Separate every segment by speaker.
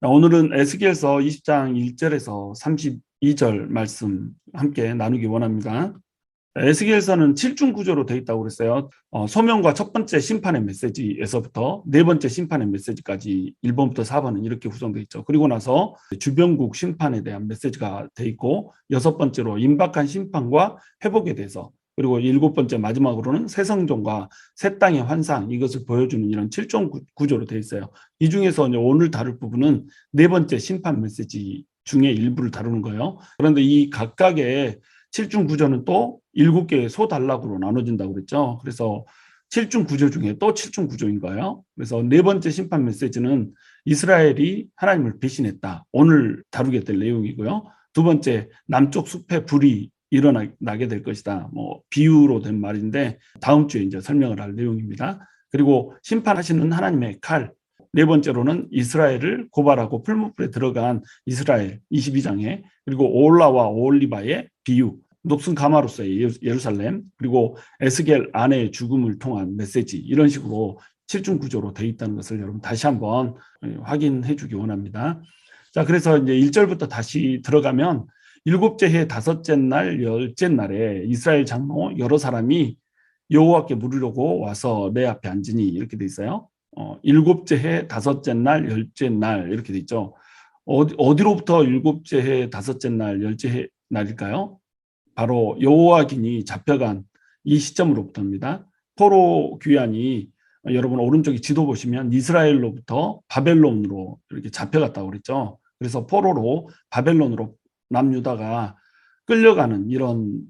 Speaker 1: 오늘은 에스겔서 20장 1절에서 32절 말씀 함께 나누기 원합니다. 에스겔서는 7중 구조로 되어 있다고 그랬어요. 소명과 첫 번째 심판의 메시지에서부터 네 번째 심판의 메시지까지 1번부터 4번은 이렇게 구성되어 있죠. 그리고 나서 주변국 심판에 대한 메시지가 되어 있고, 여섯 번째로 임박한 심판과 회복에 대해서, 그리고 일곱 번째 마지막으로는 새 성전과 새 땅의 환상, 이것을 보여주는 이런 7종 구조로 되어 있어요. 이 중에서 이제 오늘 다룰 부분은 네 번째 심판 메시지 중에 일부를 다루는 거예요. 그런데 이 각각의 7중 구조는 또 7개의 소단락으로 나눠진다고 그랬죠. 그래서 7중 구조 중에 또 7중 구조인 거예요. 그래서 네 번째 심판 메시지는 이스라엘이 하나님을 배신했다, 오늘 다루게 될 내용이고요. 두 번째, 남쪽 숲에 불이 일어나게 될 것이다, 비유로 된 말인데 다음 주에 이제 설명을 할 내용입니다. 그리고 심판하시는 하나님의 칼, 네 번째로는 이스라엘을 고발하고 풀무불에 들어간 이스라엘 22장에, 그리고 오올라와 오올리바의 비유, 높은 가마로서의 예루살렘, 그리고 에스겔 아내의 죽음을 통한 메시지, 이런 식으로 7중 구조로 되어 있다는 것을 여러분 다시 한번 확인해 주기 원합니다. 자, 그래서 이제 1절부터 다시 들어가면, 일곱째 해 다섯째 날 열째 날에 이스라엘 장로 여러 사람이 여호와께 물으려고 와서 내 앞에 앉으니, 이렇게 돼 있어요. 일곱째 해 다섯째 날 열째 날 이렇게 돼 있죠. 어디로부터 일곱째 해 다섯째 날 열째 해 날일까요? 바로 여호와긴이 잡혀간 이 시점으로부터입니다. 포로 귀환이, 여러분 오른쪽에 지도 보시면 이스라엘로부터 바벨론으로 이렇게 잡혀갔다고 그랬죠. 그래서 포로로 바벨론으로 남유다가 끌려가는 이런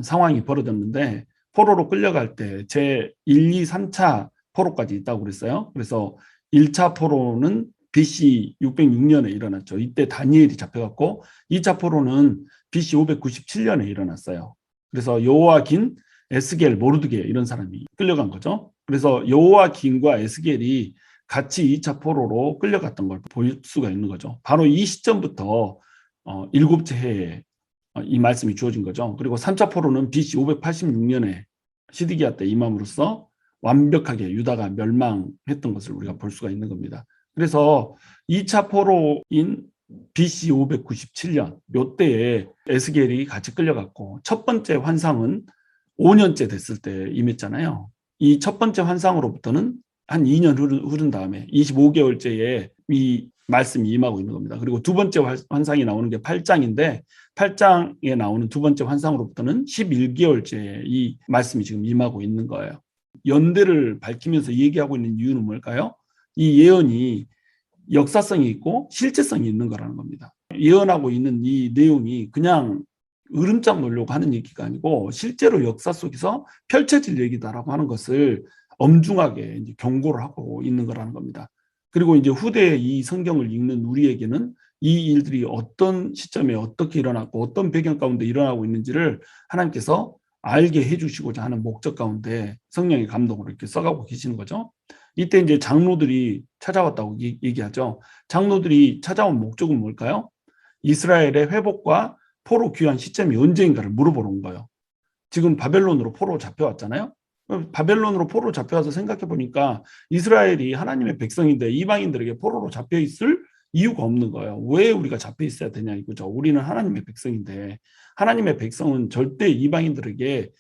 Speaker 1: 상황이 벌어졌는데, 포로로 끌려갈 때 제 1, 2, 3차 포로까지 있다고 그랬어요. 그래서 1차 포로는 BC 606년에 일어났죠. 이때 다니엘이 잡혀갔고, 2차 포로는 BC 597년에 일어났어요. 그래서 여호와긴, 에스겔, 모르드게 이런 사람이 끌려간 거죠. 그래서 여호와긴과 에스겔이 같이 2차 포로로 끌려갔던 걸 볼 수가 있는 거죠. 바로 이 시점부터 일곱째 해에 이 말씀이 주어진 거죠. 그리고 3차 포로는 BC 586년에 시드기야 때 임함으로써 완벽하게 유다가 멸망했던 것을 우리가 볼 수가 있는 겁니다. 그래서 2차 포로인 BC 597년 요때에 에스겔이 같이 끌려갔고, 첫 번째 환상은 5년째 됐을 때 임했잖아요. 이 첫 번째 환상으로부터는 한 2년 흐른 다음에 25개월째에 이 말씀이 임하고 있는 겁니다. 그리고 두 번째 환상이 나오는 게 8장인데, 8장에 나오는 두 번째 환상으로부터는 11개월째에 이 말씀이 지금 임하고 있는 거예요. 연대를 밝히면서 얘기하고 있는 이유는 뭘까요? 이 예언이 역사성이 있고 실제성이 있는 거라는 겁니다. 예언하고 있는 이 내용이 그냥 으름장 놓으려고 하는 얘기가 아니고 실제로 역사 속에서 펼쳐질 얘기다라고 하는 것을 엄중하게 이제 경고를 하고 있는 거라는 겁니다. 그리고 이제 후대에 이 성경을 읽는 우리에게는 이 일들이 어떤 시점에 어떻게 일어났고 어떤 배경 가운데 일어나고 있는지를 하나님께서 알게 해주시고자 하는 목적 가운데 성령의 감동으로 이렇게 써가고 계시는 거죠. 이때 이제 장로들이 찾아왔다고 얘기하죠. 장로들이 찾아온 목적은 뭘까요? 이스라엘의 회복과 포로 귀환 시점이 언제인가를 물어보러 온 거예요. 지금 바벨론으로 포로 잡혀왔잖아요. 바벨론으로 포로 잡혀와서 생각해 보니까 이스라엘이 하나님의 백성인데 이방인들에게 포로로 잡혀 있을 이유가 없는 거예요. 왜 우리가 잡혀 있어야 되냐 이거죠. 우리는 하나님의 백성인데, 하나님의 백성은 절대 이방인들에게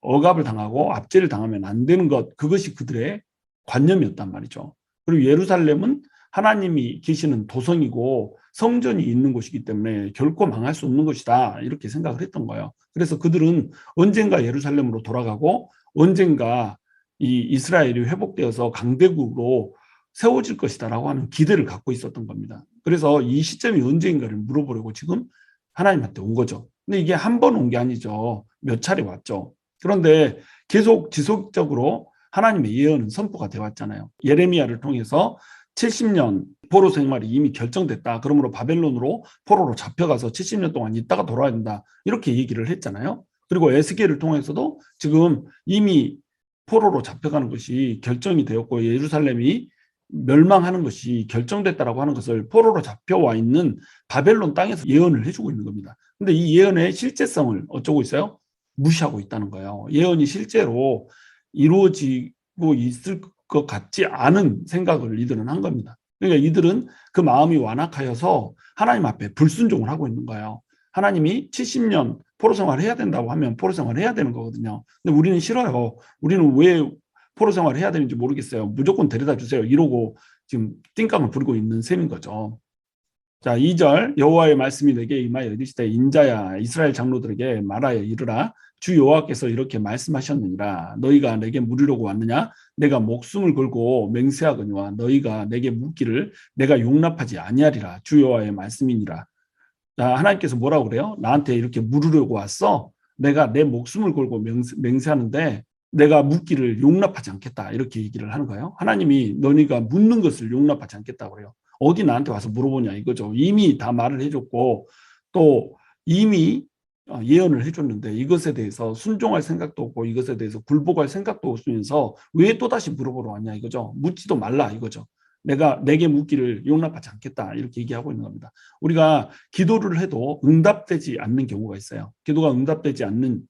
Speaker 1: 억압을 당하고 압제를 당하면 안 되는 것, 그것이 그들의 관념이었단 말이죠. 그리고 예루살렘은 하나님이 계시는 도성이고 성전이 있는 곳이기 때문에 결코 망할 수 없는 것이다, 이렇게 생각을 했던 거예요. 그래서 그들은 언젠가 예루살렘으로 돌아가고 언젠가 이 이스라엘이 회복되어서 강대국으로 세워질 것이다라고 하는 기대를 갖고 있었던 겁니다. 그래서 이 시점이 언제인가를 물어보려고 지금 하나님한테 온 거죠. 근데 이게 한 번 온 게 아니죠. 몇 차례 왔죠. 그런데 계속 지속적으로 하나님의 예언은 선포가 되어 왔잖아요. 예레미야를 통해서 70년 포로 생활이 이미 결정됐다, 그러므로 바벨론으로 포로로 잡혀가서 70년 동안 있다가 돌아야 된다, 이렇게 얘기를 했잖아요. 그리고 에스겔을 통해서도 지금 이미 포로로 잡혀가는 것이 결정이 되었고 예루살렘이 멸망하는 것이 결정됐다라고 하는 것을 포로로 잡혀와 있는 바벨론 땅에서 예언을 해주고 있는 겁니다. 근데 이 예언의 실제성을 어쩌고 있어요? 무시하고 있다는 거예요. 예언이 실제로 이루어지고 있을 것 같지 않은 생각을 이들은 한 겁니다. 그러니까 이들은 그 마음이 완악하여서 하나님 앞에 불순종을 하고 있는 거예요. 하나님이 70년 포로 생활을 해야 된다고 하면 포로 생활을 해야 되는 거거든요. 근데 우리는 싫어요. 우리는 왜 포로 생활을 해야 되는지 모르겠어요. 무조건 데려다 주세요. 이러고 지금 띵깡을 부리고 있는 셈인 거죠. 자, 2절 여호와의 말씀이 내게 임하여 이르시되 인자야 이스라엘 장로들에게 말하여 이르라 주 여호와께서 이렇게 말씀하셨느니라 너희가 내게 물으려고 왔느냐 내가 목숨을 걸고 맹세하거니와 너희가 내게 묻기를 내가 용납하지 아니하리라 주 여호와의 말씀이니라. 자, 하나님께서 뭐라고 그래요? 나한테 이렇게 물으려고 왔어. 내가 내 목숨을 걸고 맹세하는데 내가 묻기를 용납하지 않겠다 이렇게 얘기를 하는 거예요. 하나님이 너희가 묻는 것을 용납하지 않겠다고 그래요. 어디 나한테 와서 물어보냐 이거죠. 이미 다 말을 해줬고 또 이미 예언을 해줬는데 이것에 대해서 순종할 생각도 없고 이것에 대해서 굴복할 생각도 없으면서 왜 또다시 물어보러 왔냐 이거죠. 묻지도 말라 이거죠. 내게 묻기를 용납하지 않겠다 이렇게 얘기하고 있는 겁니다. 우리가 기도를 해도 응답되지 않는 경우가 있어요. 기도가 응답되지 않는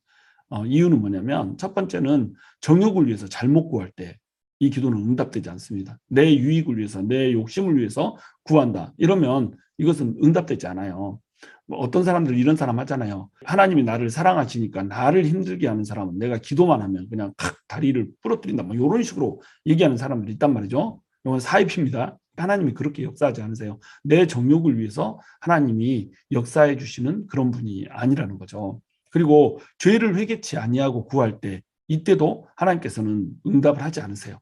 Speaker 1: 이유는 뭐냐면 첫 번째는 정욕을 위해서 잘못 구할 때 이 기도는 응답되지 않습니다. 내 유익을 위해서 내 욕심을 위해서 구한다. 이러면 이것은 응답되지 않아요. 뭐 어떤 사람들 이런 사람 하잖아요. 하나님이 나를 사랑하시니까 나를 힘들게 하는 사람은 내가 기도만 하면 그냥 다리를 부러뜨린다. 뭐 이런 식으로 얘기하는 사람들이 있단 말이죠. 이건 사입입니다. 하나님이 그렇게 역사하지 않으세요. 내 정욕을 위해서 하나님이 역사해 주시는 그런 분이 아니라는 거죠. 그리고 죄를 회개치 아니하고 구할 때 이때도 하나님께서는 응답을 하지 않으세요.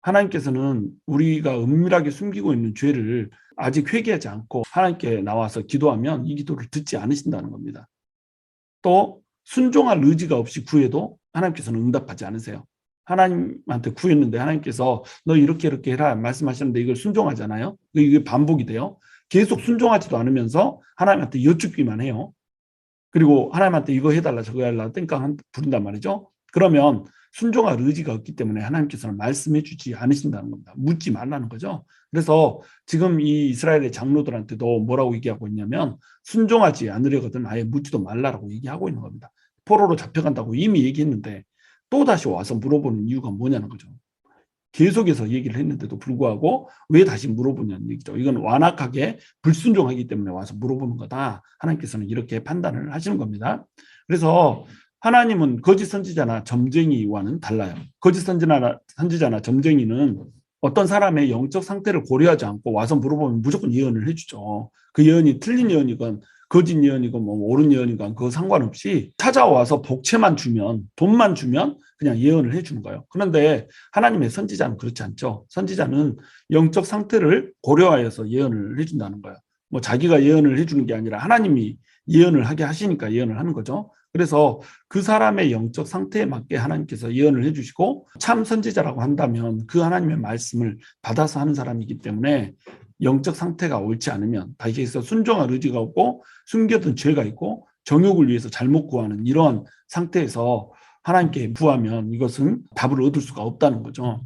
Speaker 1: 하나님께서는 우리가 은밀하게 숨기고 있는 죄를 아직 회개하지 않고 하나님께 나와서 기도하면 이 기도를 듣지 않으신다는 겁니다. 또 순종할 의지가 없이 구해도 하나님께서는 응답하지 않으세요. 하나님한테 구했는데 하나님께서 너 이렇게 해라 말씀하셨는데 이걸 순종하잖아요. 이게 반복이 돼요. 계속 순종하지도 않으면서 하나님한테 여쭙기만 해요. 그리고 하나님한테 이거 해달라 저거 해달라 땡깡 부른단 말이죠. 그러면 순종할 의지가 없기 때문에 하나님께서는 말씀해 주지 않으신다는 겁니다. 묻지 말라는 거죠. 그래서 지금 이 이스라엘의 장로들한테도 뭐라고 얘기하고 있냐면 순종하지 않으려거든 아예 묻지도 말라라고 얘기하고 있는 겁니다. 포로로 잡혀간다고 이미 얘기했는데 또 다시 와서 물어보는 이유가 뭐냐는 거죠. 계속해서 얘기를 했는데도 불구하고 왜 다시 물어보냐는 얘기죠. 이건 완악하게 불순종하기 때문에 와서 물어보는 거다. 하나님께서는 이렇게 판단을 하시는 겁니다. 그래서 하나님은 거짓 선지자나 점쟁이와는 달라요. 거짓 선지자나 점쟁이는 어떤 사람의 영적 상태를 고려하지 않고 와서 물어보면 무조건 예언을 해주죠. 그 예언이 틀린 예언이건 거짓 예언이건 뭐 옳은 예언이건 그거 상관없이 찾아와서 복채만 주면 돈만 주면 그냥 예언을 해주는 거예요. 그런데 하나님의 선지자는 그렇지 않죠. 선지자는 영적 상태를 고려하여서 예언을 해준다는 거예요. 뭐 자기가 예언을 해주는 게 아니라 하나님이 예언을 하게 하시니까 예언을 하는 거죠. 그래서 그 사람의 영적 상태에 맞게 하나님께서 예언을 해주시고 참 선지자라고 한다면 그 하나님의 말씀을 받아서 하는 사람이기 때문에 영적 상태가 옳지 않으면 다시 해서 순종할 의지가 없고 숨겨둔 죄가 있고 정욕을 위해서 잘못 구하는 이러한 상태에서 하나님께 구하면 이것은 답을 얻을 수가 없다는 거죠.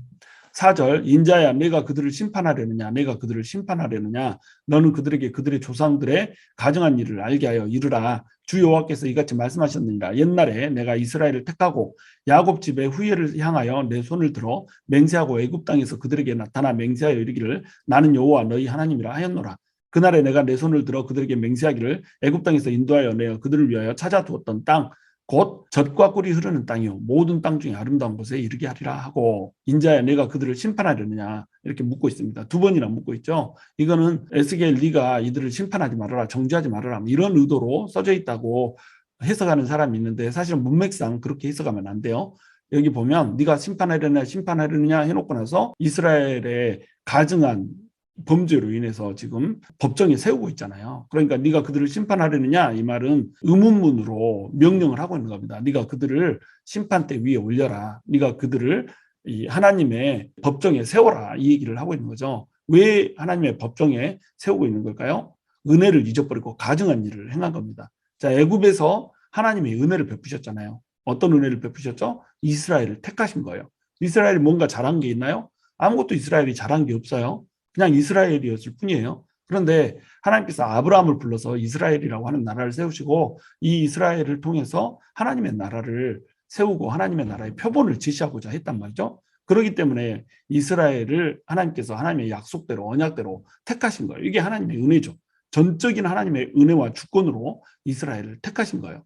Speaker 1: 4절 인자야 내가 그들을 심판하려느냐 내가 그들을 심판하려느냐 너는 그들에게 그들의 조상들의 가정한 일을 알게 하여 이르라 주 여호와께서 이같이 말씀하셨느니라 옛날에 내가 이스라엘을 택하고 야곱 집의 후예를 향하여 내 손을 들어 맹세하고 애굽 땅에서 그들에게 나타나 맹세하여 이르기를 나는 여호와 너희 하나님이라 하였노라 그날에 내가 내 손을 들어 그들에게 맹세하기를 애굽 땅에서 인도하여 내어 그들을 위하여 찾아두었던 땅 곧 젖과 꿀이 흐르는 땅이요 모든 땅 중에 아름다운 곳에 이르게 하리라 하고 인자야 내가 그들을 심판하려느냐 이렇게 묻고 있습니다. 두 번이나 묻고 있죠. 이거는 에스겔 네가 이들을 심판하지 말아라 정죄하지 말아라 이런 의도로 써져 있다고 해석하는 사람이 있는데 사실은 문맥상 그렇게 해석하면 안 돼요. 여기 보면 네가 심판하려느냐 해놓고 나서 이스라엘의 가증한 범죄로 인해서 지금 법정에 세우고 있잖아요. 그러니까 네가 그들을 심판하려느냐 이 말은 의문문으로 명령을 하고 있는 겁니다. 네가 그들을 심판대 위에 올려라. 네가 그들을 이 하나님의 법정에 세워라. 이 얘기를 하고 있는 거죠. 왜 하나님의 법정에 세우고 있는 걸까요? 은혜를 잊어버리고 가증한 일을 행한 겁니다. 자, 애굽에서 하나님의 은혜를 베푸셨잖아요. 어떤 은혜를 베푸셨죠? 이스라엘을 택하신 거예요. 이스라엘이 뭔가 잘한 게 있나요? 아무것도 이스라엘이 잘한 게 없어요. 그냥 이스라엘이었을 뿐이에요. 그런데 하나님께서 아브라함을 불러서 이스라엘이라고 하는 나라를 세우시고 이 이스라엘을 통해서 하나님의 나라를 세우고 하나님의 나라의 표본을 제시하고자 했단 말이죠. 그렇기 때문에 이스라엘을 하나님께서 하나님의 약속대로 언약대로 택하신 거예요. 이게 하나님의 은혜죠. 전적인 하나님의 은혜와 주권으로 이스라엘을 택하신 거예요.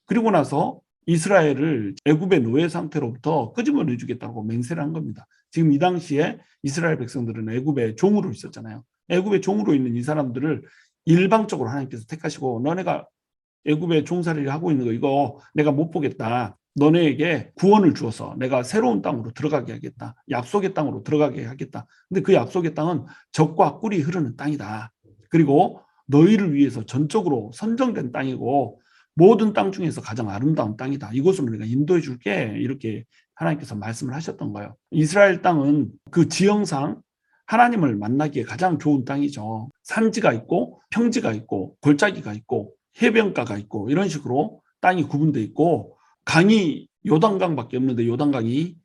Speaker 1: 그리고 나서 이스라엘을 애굽의 노예 상태로부터 끄집어내 주겠다고 맹세를 한 겁니다. 지금 이 당시에 이스라엘 백성들은 애굽의 종으로 있었잖아요. 애굽의 종으로 있는 이 사람들을 일방적으로 하나님께서 택하시고, 너네가 애굽의 종살이를 하고 있는 거 이거 내가 못 보겠다. 너네에게 구원을 주어서 내가 새로운 땅으로 들어가게 하겠다. 약속의 땅으로 들어가게 하겠다. 근데 그 약속의 땅은 젖과 꿀이 흐르는 땅이다. 그리고 너희를 위해서 전적으로 선정된 땅이고 모든 땅 중에서 가장 아름다운 땅이다. 이곳으로 내가 인도해 줄게. 이렇게 하나님께서 말씀을 하셨던 거예요. 이스라엘 땅은 그 지형상 하나님을 만나기에 가장 좋은 땅이죠. 산지가 있고 평지가 있고 골짜기가 있고 해변가가 있고 이런 식으로 땅이 구분되어 있고, 강이 요단강밖에 없는데 요단강이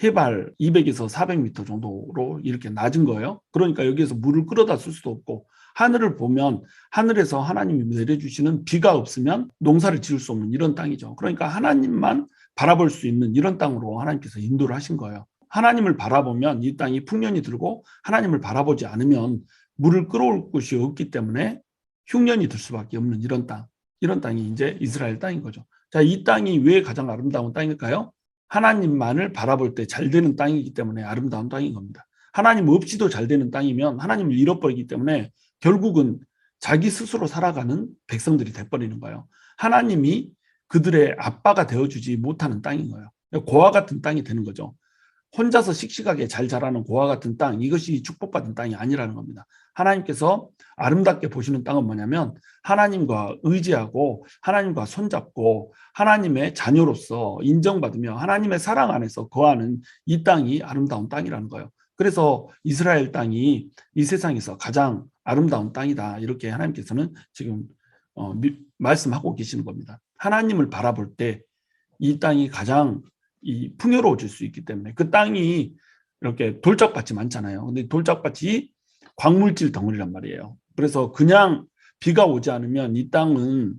Speaker 1: 해발 200에서 400m 정도로 이렇게 낮은 거예요. 그러니까 여기에서 물을 끌어다 쓸 수도 없고, 하늘을 보면 하늘에서 하나님이 내려주시는 비가 없으면 농사를 지을 수 없는 이런 땅이죠. 그러니까 하나님만 바라볼 수 있는 이런 땅으로 하나님께서 인도를 하신 거예요. 하나님을 바라보면 이 땅이 풍년이 들고, 하나님을 바라보지 않으면 물을 끌어올 곳이 없기 때문에 흉년이 들 수밖에 없는 이런 땅. 이런 땅이 이제 이스라엘 땅인 거죠. 자, 이 땅이 왜 가장 아름다운 땅일까요? 하나님만을 바라볼 때 잘 되는 땅이기 때문에 아름다운 땅인 겁니다. 하나님 없이도 잘 되는 땅이면 하나님을 잃어버리기 때문에 결국은 자기 스스로 살아가는 백성들이 돼버리는 거예요. 하나님이 그들의 아빠가 되어주지 못하는 땅인 거예요. 고아 같은 땅이 되는 거죠. 혼자서 씩씩하게 잘 자라는 고아 같은 땅, 이것이 축복받은 땅이 아니라는 겁니다. 하나님께서 아름답게 보시는 땅은 뭐냐면 하나님과 의지하고 하나님과 손잡고 하나님의 자녀로서 인정받으며 하나님의 사랑 안에서 거하는 이 땅이 아름다운 땅이라는 거예요. 그래서 이스라엘 땅이 이 세상에서 가장 아름다운 땅이다. 이렇게 하나님께서는 지금 말씀하고 계시는 겁니다. 하나님을 바라볼 때 이 땅이 가장 풍요로워질 수 있기 때문에. 그 땅이 이렇게 돌짝밭이 많잖아요. 근데 돌짝밭이 광물질 덩어리란 말이에요. 그래서 그냥 비가 오지 않으면 이 땅은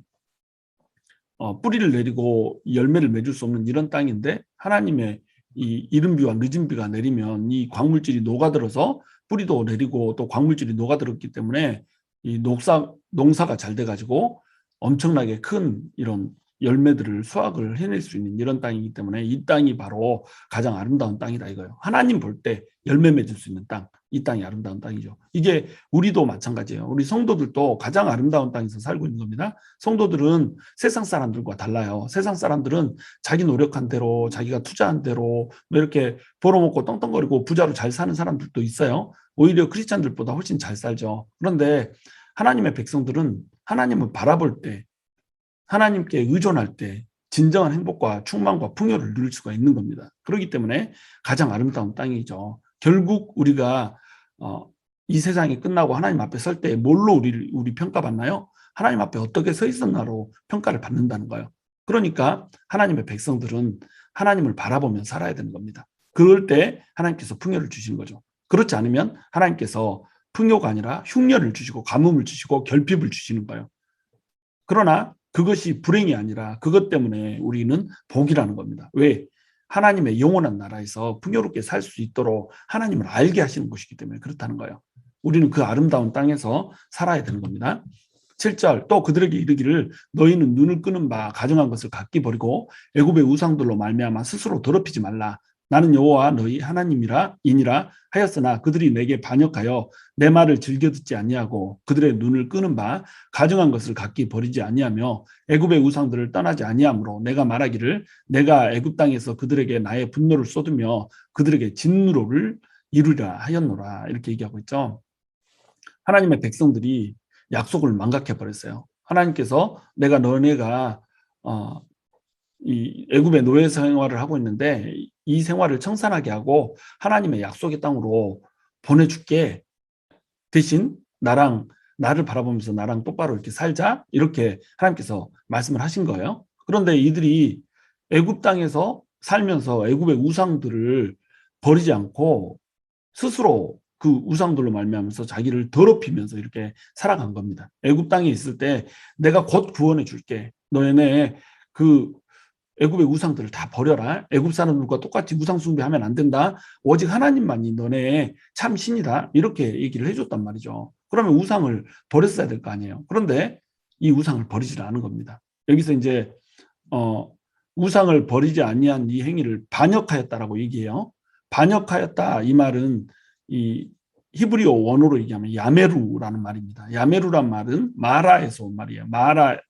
Speaker 1: 뿌리를 내리고 열매를 맺을 수 없는 이런 땅인데, 하나님의 이 이른 비와 늦은 비가 내리면 이 광물질이 녹아들어서 뿌리도 내리고 또 광물질이 녹아들었기 때문에 이 농사가 잘 돼가지고 엄청나게 큰 이런 열매들을 수확을 해낼 수 있는 이런 땅이기 때문에 이 땅이 바로 가장 아름다운 땅이다 이거예요. 하나님 볼 때 열매 맺을 수 있는 땅, 이 땅이 아름다운 땅이죠. 이게 우리도 마찬가지예요. 우리 성도들도 가장 아름다운 땅에서 살고 있는 겁니다. 성도들은 세상 사람들과 달라요. 세상 사람들은 자기 노력한 대로, 자기가 투자한 대로 뭐 이렇게 벌어먹고 떵떵거리고 부자로 잘 사는 사람들도 있어요. 오히려 크리스찬들보다 훨씬 잘 살죠. 그런데 하나님의 백성들은 하나님을 바라볼 때, 하나님께 의존할 때 진정한 행복과 충만과 풍요를 누릴 수가 있는 겁니다. 그렇기 때문에 가장 아름다운 땅이죠. 결국 우리가 이 세상이 끝나고 하나님 앞에 설 때 뭘로 우리 평가받나요? 하나님 앞에 어떻게 서 있었나로 평가를 받는다는 거예요. 그러니까 하나님의 백성들은 하나님을 바라보며 살아야 되는 겁니다. 그럴 때 하나님께서 풍요를 주시는 거죠. 그렇지 않으면 하나님께서 풍요가 아니라 흉년을 주시고 가뭄을 주시고 결핍을 주시는 거예요. 그러나 그것이 불행이 아니라 그것 때문에 우리는 복이라는 겁니다. 왜? 하나님의 영원한 나라에서 풍요롭게 살 수 있도록 하나님을 알게 하시는 것이기 때문에 그렇다는 거예요. 우리는 그 아름다운 땅에서 살아야 되는 겁니다. 7절, 또 그들에게 이르기를 너희는 눈을 끄는 바 가정한 것을 각기 버리고 애굽의 우상들로 말미암아 스스로 더럽히지 말라. 나는 여호와 너희 하나님이라 이니라 하였으나 그들이 내게 반역하여 내 말을 즐겨 듣지 아니하고 그들의 눈을 끄는 바 가증한 것을 각기 버리지 아니하며 애굽의 우상들을 떠나지 아니하므로 내가 말하기를 내가 애굽 땅에서 그들에게 나의 분노를 쏟으며 그들에게 진노를 이루리라 하였노라. 이렇게 얘기하고 있죠. 하나님의 백성들이 약속을 망각해 버렸어요. 하나님께서 내가 너네가 이 애굽의 노예 생활을 하고 있는데 이 생활을 청산하게 하고 하나님의 약속의 땅으로 보내줄게. 대신 나를 바라보면서 나랑 똑바로 이렇게 살자. 이렇게 하나님께서 말씀을 하신 거예요. 그런데 이들이 애굽 땅에서 살면서 애굽의 우상들을 버리지 않고 스스로 그 우상들로 말미암아서 자기를 더럽히면서 이렇게 살아간 겁니다. 애굽 땅에 있을 때 내가 곧 구원해 줄게. 너네 그 애굽의 우상들을 다 버려라. 애굽 사람들과 똑같이 우상 숭배하면 안 된다. 오직 하나님만이 너네 참 신이다. 이렇게 얘기를 해줬단 말이죠. 그러면 우상을 버렸어야 될 거 아니에요. 그런데 이 우상을 버리지 않은 겁니다. 여기서 이제 우상을 버리지 아니한 이 행위를 반역하였다라고 얘기해요. 반역하였다 이 말은 이 히브리어 원어로 얘기하면 야메루라는 말입니다. 야메루란 말은 마라에서 온 말이에요. 마라에서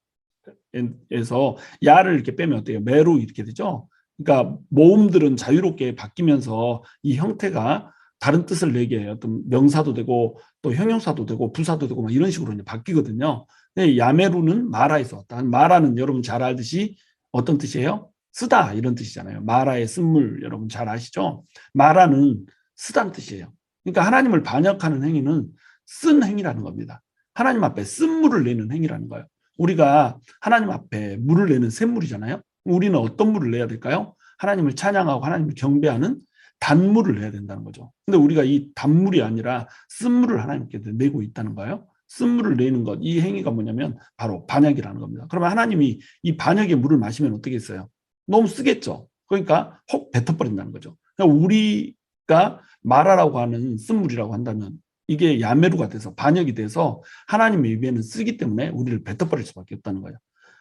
Speaker 1: 야를 이렇게 빼면 어때요? 메루 이렇게 되죠. 그러니까 모음들은 자유롭게 바뀌면서 이 형태가 다른 뜻을 내게 해요. 어떤 명사도 되고 또 형용사도 되고 부사도 되고 막 이런 식으로 이제 바뀌거든요. 근데 야메루는 마라에서 왔다. 마라는 여러분 잘 알듯이 어떤 뜻이에요? 쓰다 이런 뜻이잖아요. 마라의 쓴물 여러분 잘 아시죠? 마라는 쓰다는 뜻이에요. 그러니까 하나님을 반역하는 행위는 쓴 행위라는 겁니다. 하나님 앞에 쓴물을 내는 행위라는 거예요. 우리가 하나님 앞에 물을 내는 샘물이잖아요. 우리는 어떤 물을 내야 될까요? 하나님을 찬양하고 하나님을 경배하는 단물을 내야 된다는 거죠. 근데 우리가 이 단물이 아니라 쓴물을 하나님께 내고 있다는 거예요. 쓴물을 내는 것, 이 행위가 뭐냐면 바로 반역이라는 겁니다. 그러면 하나님이 이 반역의 물을 마시면 어떻게 했어요? 너무 쓰겠죠. 그러니까 혹 뱉어버린다는 거죠. 그러니까 우리가 마라라고 하는 쓴물이라고 한다면 이게 야메루가 돼서 반역이 돼서 하나님의 입에는 쓰기 때문에 우리를 뱉어버릴 수밖에 없다는 거예요.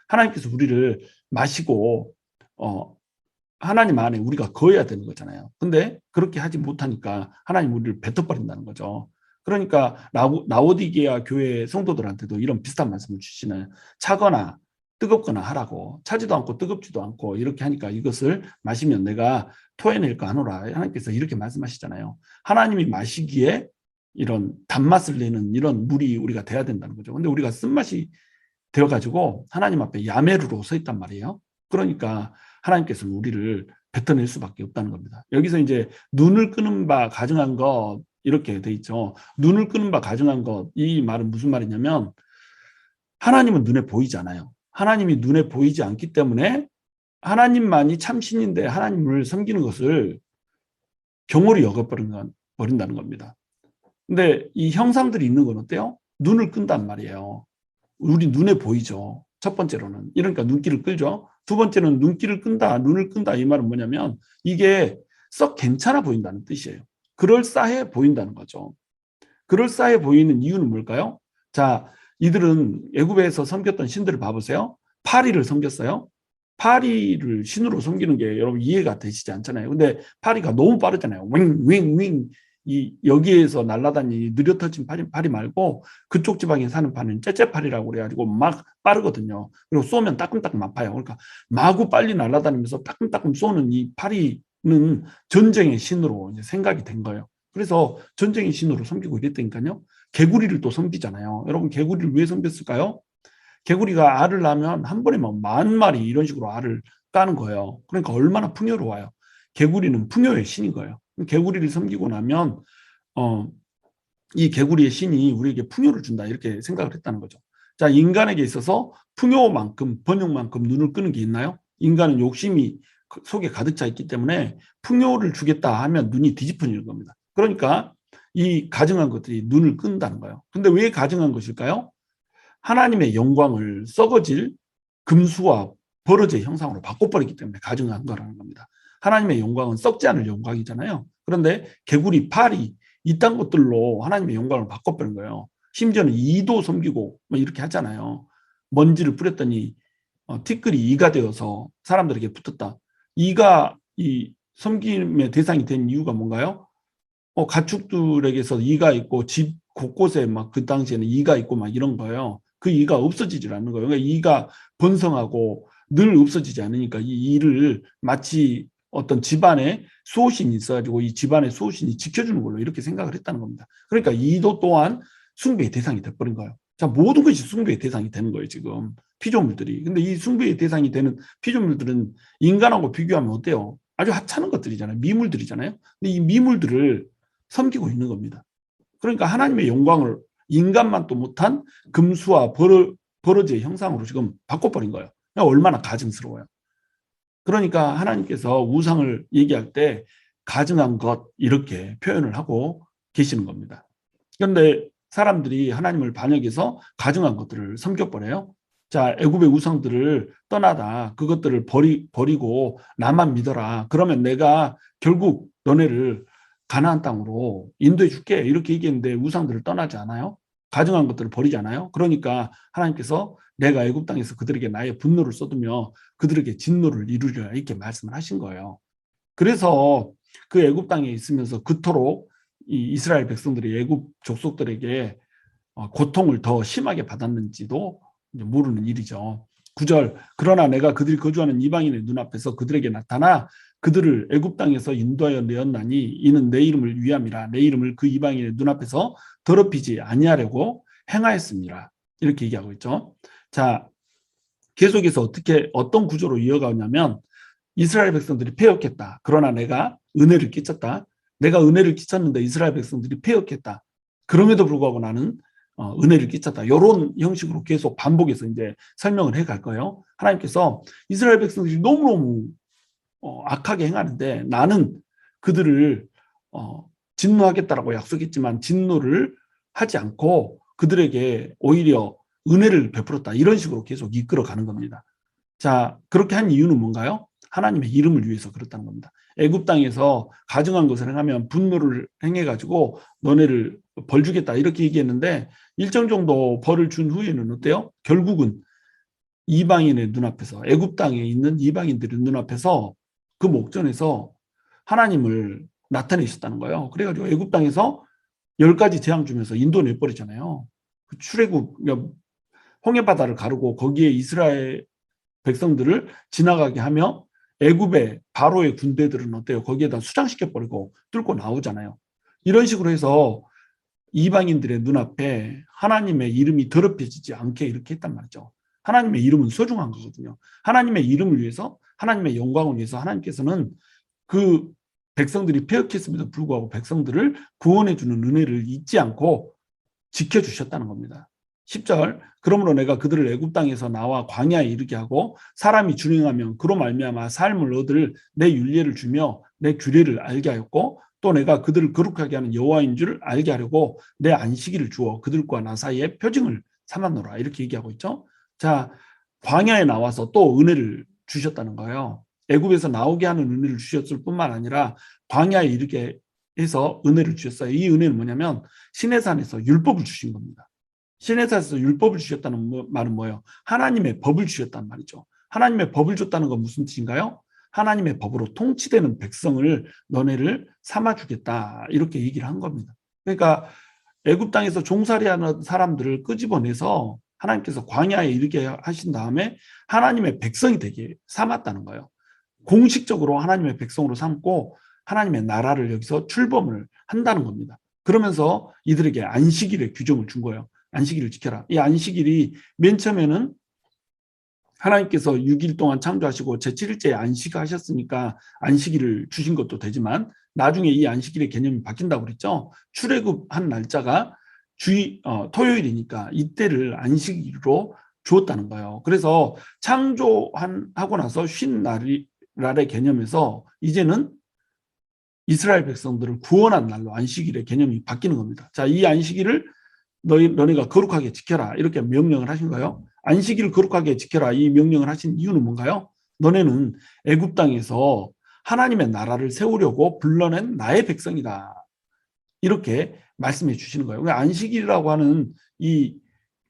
Speaker 1: 하나님께서 우리를 마시고 하나님 안에 우리가 거해야 되는 거잖아요. 근데 그렇게 하지 못하니까 하나님 우리를 뱉어버린다는 거죠. 그러니까 라오디게아 교회 성도들한테도 이런 비슷한 말씀을 주시는 차거나 뜨겁거나 하라고 차지도 않고 뜨겁지도 않고 이렇게 하니까 이것을 마시면 내가 토해낼 거 아노라. 하나님께서 이렇게 말씀하시잖아요. 하나님이 마시기에 이런 단맛을 내는 이런 물이 우리가 돼야 된다는 거죠. 근데 우리가 쓴맛이 되어가지고 하나님 앞에 야메루로 서 있단 말이에요. 그러니까 하나님께서는 우리를 뱉어낼 수밖에 없다는 겁니다. 여기서 이제 눈을 끄는 바 가증한 것 이렇게 돼 있죠. 눈을 끄는 바 가증한 것, 이 말은 무슨 말이냐면 하나님은 눈에 보이지 않아요. 하나님이 눈에 보이지 않기 때문에 하나님만이 참신인데 하나님을 섬기는 것을 경홀히 여겨버린다는 겁니다. 근데 이 형상들이 있는 건 어때요? 눈을 끈단 말이에요. 우리 눈에 보이죠. 첫 번째로는. 이러니까 눈길을 끌죠. 두 번째는 눈길을 끈다, 눈을 끈다 이 말은 뭐냐면 이게 썩 괜찮아 보인다는 뜻이에요. 그럴싸해 보인다는 거죠. 그럴싸해 보이는 이유는 뭘까요? 자, 이들은 애굽에서 섬겼던 신들을 봐보세요. 파리를 섬겼어요. 파리를 신으로 섬기는 게 여러분 이해가 되시지 않잖아요. 근데 파리가 너무 빠르잖아요. 윙윙윙 여기에서 날아다니는 느려 터진 파리 말고 그쪽 지방에 사는 파리는 째째파리라고 그래가지고 막 빠르거든요. 그리고 쏘면 따끔따끔 아파요. 그러니까 마구 빨리 날아다니면서 따끔따끔 쏘는 이 파리는 전쟁의 신으로 이제 생각이 된 거예요. 그래서 전쟁의 신으로 섬기고 이랬다니까요. 개구리를 또 섬기잖아요. 여러분 개구리를 왜 섬겼을까요? 개구리가 알을 낳으면 한 번에 막 10,000마리 이런 식으로 알을 까는 거예요. 그러니까 얼마나 풍요로워요. 개구리는 풍요의 신인 거예요. 개구리를 섬기고 나면 이 개구리의 신이 우리에게 풍요를 준다 이렇게 생각을 했다는 거죠. 자, 인간에게 있어서 풍요만큼 번영만큼 눈을 끄는 게 있나요? 인간은 욕심이 속에 가득 차 있기 때문에 풍요를 주겠다 하면 눈이 뒤집어지는 겁니다. 그러니까 이 가증한 것들이 눈을 끈다는 거예요. 근데 왜 가증한 것일까요? 하나님의 영광을 썩어질 금수와 버러지의 형상으로 바꿔버리기 때문에 가증한 거라는 겁니다. 하나님의 영광은 썩지 않을 영광이잖아요. 그런데 개구리, 파리 이딴 것들로 하나님의 영광을 바꿔버린 거예요. 심지어는 이도 섬기고 뭐 이렇게 하잖아요. 먼지를 뿌렸더니 티끌이 이가 되어서 사람들에게 붙었다. 이가 이 섬김의 대상이 된 이유가 뭔가요? 가축들에게서 이가 있고 집 곳곳에 막 그 당시에는 이가 있고 막 이런 거예요. 그 이가 없어지질 않는 거예요. 그러니까 이가 번성하고 늘 없어지지 않으니까 이 이를 마치 어떤 집안에 수호신이 있어가지고 이 집안의 수호신이 지켜주는 걸로 이렇게 생각을 했다는 겁니다. 그러니까 이도 또한 숭배의 대상이 돼버린 거예요. 자, 모든 것이 숭배의 대상이 되는 거예요, 지금. 피조물들이. 근데 이 숭배의 대상이 되는 피조물들은 인간하고 비교하면 어때요? 아주 하찮은 것들이잖아요. 미물들이잖아요. 근데 이 미물들을 섬기고 있는 겁니다. 그러니까 하나님의 영광을 인간만 또 못한 금수와 버러지의 형상으로 지금 바꿔버린 거예요. 얼마나 가증스러워요. 그러니까 하나님께서 우상을 얘기할 때 가증한 것 이렇게 표현을 하고 계시는 겁니다. 그런데 사람들이 하나님을 반역해서 가증한 것들을 섬겨버려요. 자, 애굽의 우상들을 떠나다 그것들을 버리고 나만 믿어라. 그러면 내가 결국 너네를 가나안 땅으로 인도해 줄게. 이렇게 얘기했는데 우상들을 떠나지 않아요? 가증한 것들을 버리지 않아요? 그러니까 하나님께서 내가 애굽 땅에서 그들에게 나의 분노를 쏟으며 그들에게 진노를 이루리라 이렇게 말씀을 하신 거예요. 그래서 그 애굽 땅에 있으면서 그토록 이 이스라엘 백성들이 애굽 족속들에게 고통을 더 심하게 받았는지도 모르는 일이죠. 9절 그러나 내가 그들이 거주하는 이방인의 눈앞에서 그들에게 나타나 그들을 애굽 땅에서 인도하여 내었나니 이는 내 이름을 위함이라 내 이름을 그 이방인의 눈앞에서 더럽히지 아니하려고 행하였습니다. 이렇게 얘기하고 있죠. 자, 계속해서 어떤 구조로 이어가냐면 이스라엘 백성들이 패역했다. 그러나 내가 은혜를 끼쳤다. 내가 은혜를 끼쳤는데 이스라엘 백성들이 패역했다. 그럼에도 불구하고 나는 은혜를 끼쳤다. 이런 형식으로 계속 반복해서 이제 설명을 해갈 거예요. 하나님께서 이스라엘 백성들이 너무너무 악하게 행하는데 나는 그들을 진노하겠다라고 약속했지만 진노를 하지 않고 그들에게 오히려 은혜를 베풀었다. 이런 식으로 계속 이끌어가는 겁니다. 자, 그렇게 한 이유는 뭔가요? 하나님의 이름을 위해서 그렇다는 겁니다. 애굽 땅에서 가증한 것을 행하면 분노를 행해가지고 너네를 벌 주겠다 이렇게 얘기했는데 일정 정도 벌을 준 후에는 어때요? 결국은 이방인의 눈앞에서 애굽 땅에 있는 이방인들의 눈앞에서 그 목전에서 하나님을 나타내셨다는 거예요. 그래가지고 애굽 땅에서 10가지 재앙 주면서 인도 내버리잖아요. 그 출애굽 홍해바다를 가르고 거기에 이스라엘 백성들을 지나가게 하며 애굽의 바로의 군대들은 어때요? 거기에다 수장시켜버리고 뚫고 나오잖아요. 이런 식으로 해서 이방인들의 눈앞에 하나님의 이름이 더럽혀지지 않게 이렇게 했단 말이죠. 하나님의 이름은 소중한 거거든요. 하나님의 이름을 위해서 하나님의 영광을 위해서 하나님께서는 그 백성들이 패역했음에도 불구하고 백성들을 구원해 주는 은혜를 잊지 않고 지켜주셨다는 겁니다. 10절 그러므로 내가 그들을 애굽 땅에서 나와 광야에 이르게 하고 사람이 준행하면 그로 말미암아 삶을 얻을 내 율례를 주며 내 규례를 알게 하였고 또 내가 그들을 거룩하게 하는 여호와인 줄 알게 하려고 내 안식일을 주어 그들과 나 사이에 표징을 삼았노라 이렇게 얘기하고 있죠. 자, 광야에 나와서 또 은혜를 주셨다는 거예요. 애굽에서 나오게 하는 은혜를 주셨을 뿐만 아니라 광야에 이르게 해서 은혜를 주셨어요. 이 은혜는 뭐냐면 시내산에서 율법을 주신 겁니다. 시내산에서 율법을 주셨다는 말은 뭐예요? 하나님의 법을 주셨단 말이죠. 하나님의 법을 줬다는 건 무슨 뜻인가요? 하나님의 법으로 통치되는 백성을 너네를 삼아주겠다 이렇게 얘기를 한 겁니다. 그러니까 애굽 땅에서 종살이하는 사람들을 끄집어내서 하나님께서 광야에 이르게 하신 다음에 하나님의 백성이 되게 삼았다는 거예요. 공식적으로 하나님의 백성으로 삼고 하나님의 나라를 여기서 출범을 한다는 겁니다. 그러면서 이들에게 안식일의 규정을 준 거예요. 안식일을 지켜라. 이 안식일이 맨 처음에는 하나님께서 6일 동안 창조하시고 제7일째에 안식하셨으니까 안식일을 주신 것도 되지만 나중에 이 안식일의 개념이 바뀐다고 그랬죠. 출애굽한 날짜가 토요일이니까 이때를 안식일로 주었다는 거예요. 그래서 창조하고 나서 쉰 날의 개념에서 이제는 이스라엘 백성들을 구원한 날로 안식일의 개념이 바뀌는 겁니다. 자, 이 안식일을 너네가 거룩하게 지켜라 이렇게 명령을 하신 거예요. 안식일을 거룩하게 지켜라 이 명령을 하신 이유는 뭔가요? 너네는 애굽 땅에서 하나님의 나라를 세우려고 불러낸 나의 백성이다. 이렇게 말씀해 주시는 거예요. 안식일이라고 하는 이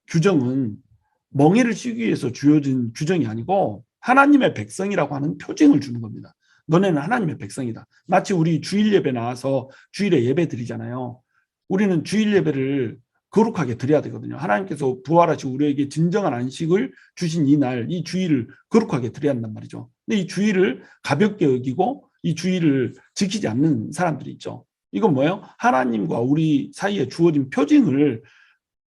Speaker 1: 규정은 멍에를 씌우기 위해서 주어진 규정이 아니고 하나님의 백성이라고 하는 표징을 주는 겁니다. 너네는 하나님의 백성이다. 마치 우리 주일 예배 나와서 주일에 예배 드리잖아요. 우리는 주일 예배를 거룩하게 드려야 되거든요. 하나님께서 부활하시고 우리에게 진정한 안식을 주신 이 날, 이 주일을 거룩하게 드려야 한단 말이죠. 근데 이 주일을 가볍게 여기고 이 주일을 지키지 않는 사람들이 있죠. 이건 뭐예요? 하나님과 우리 사이에 주어진 표징을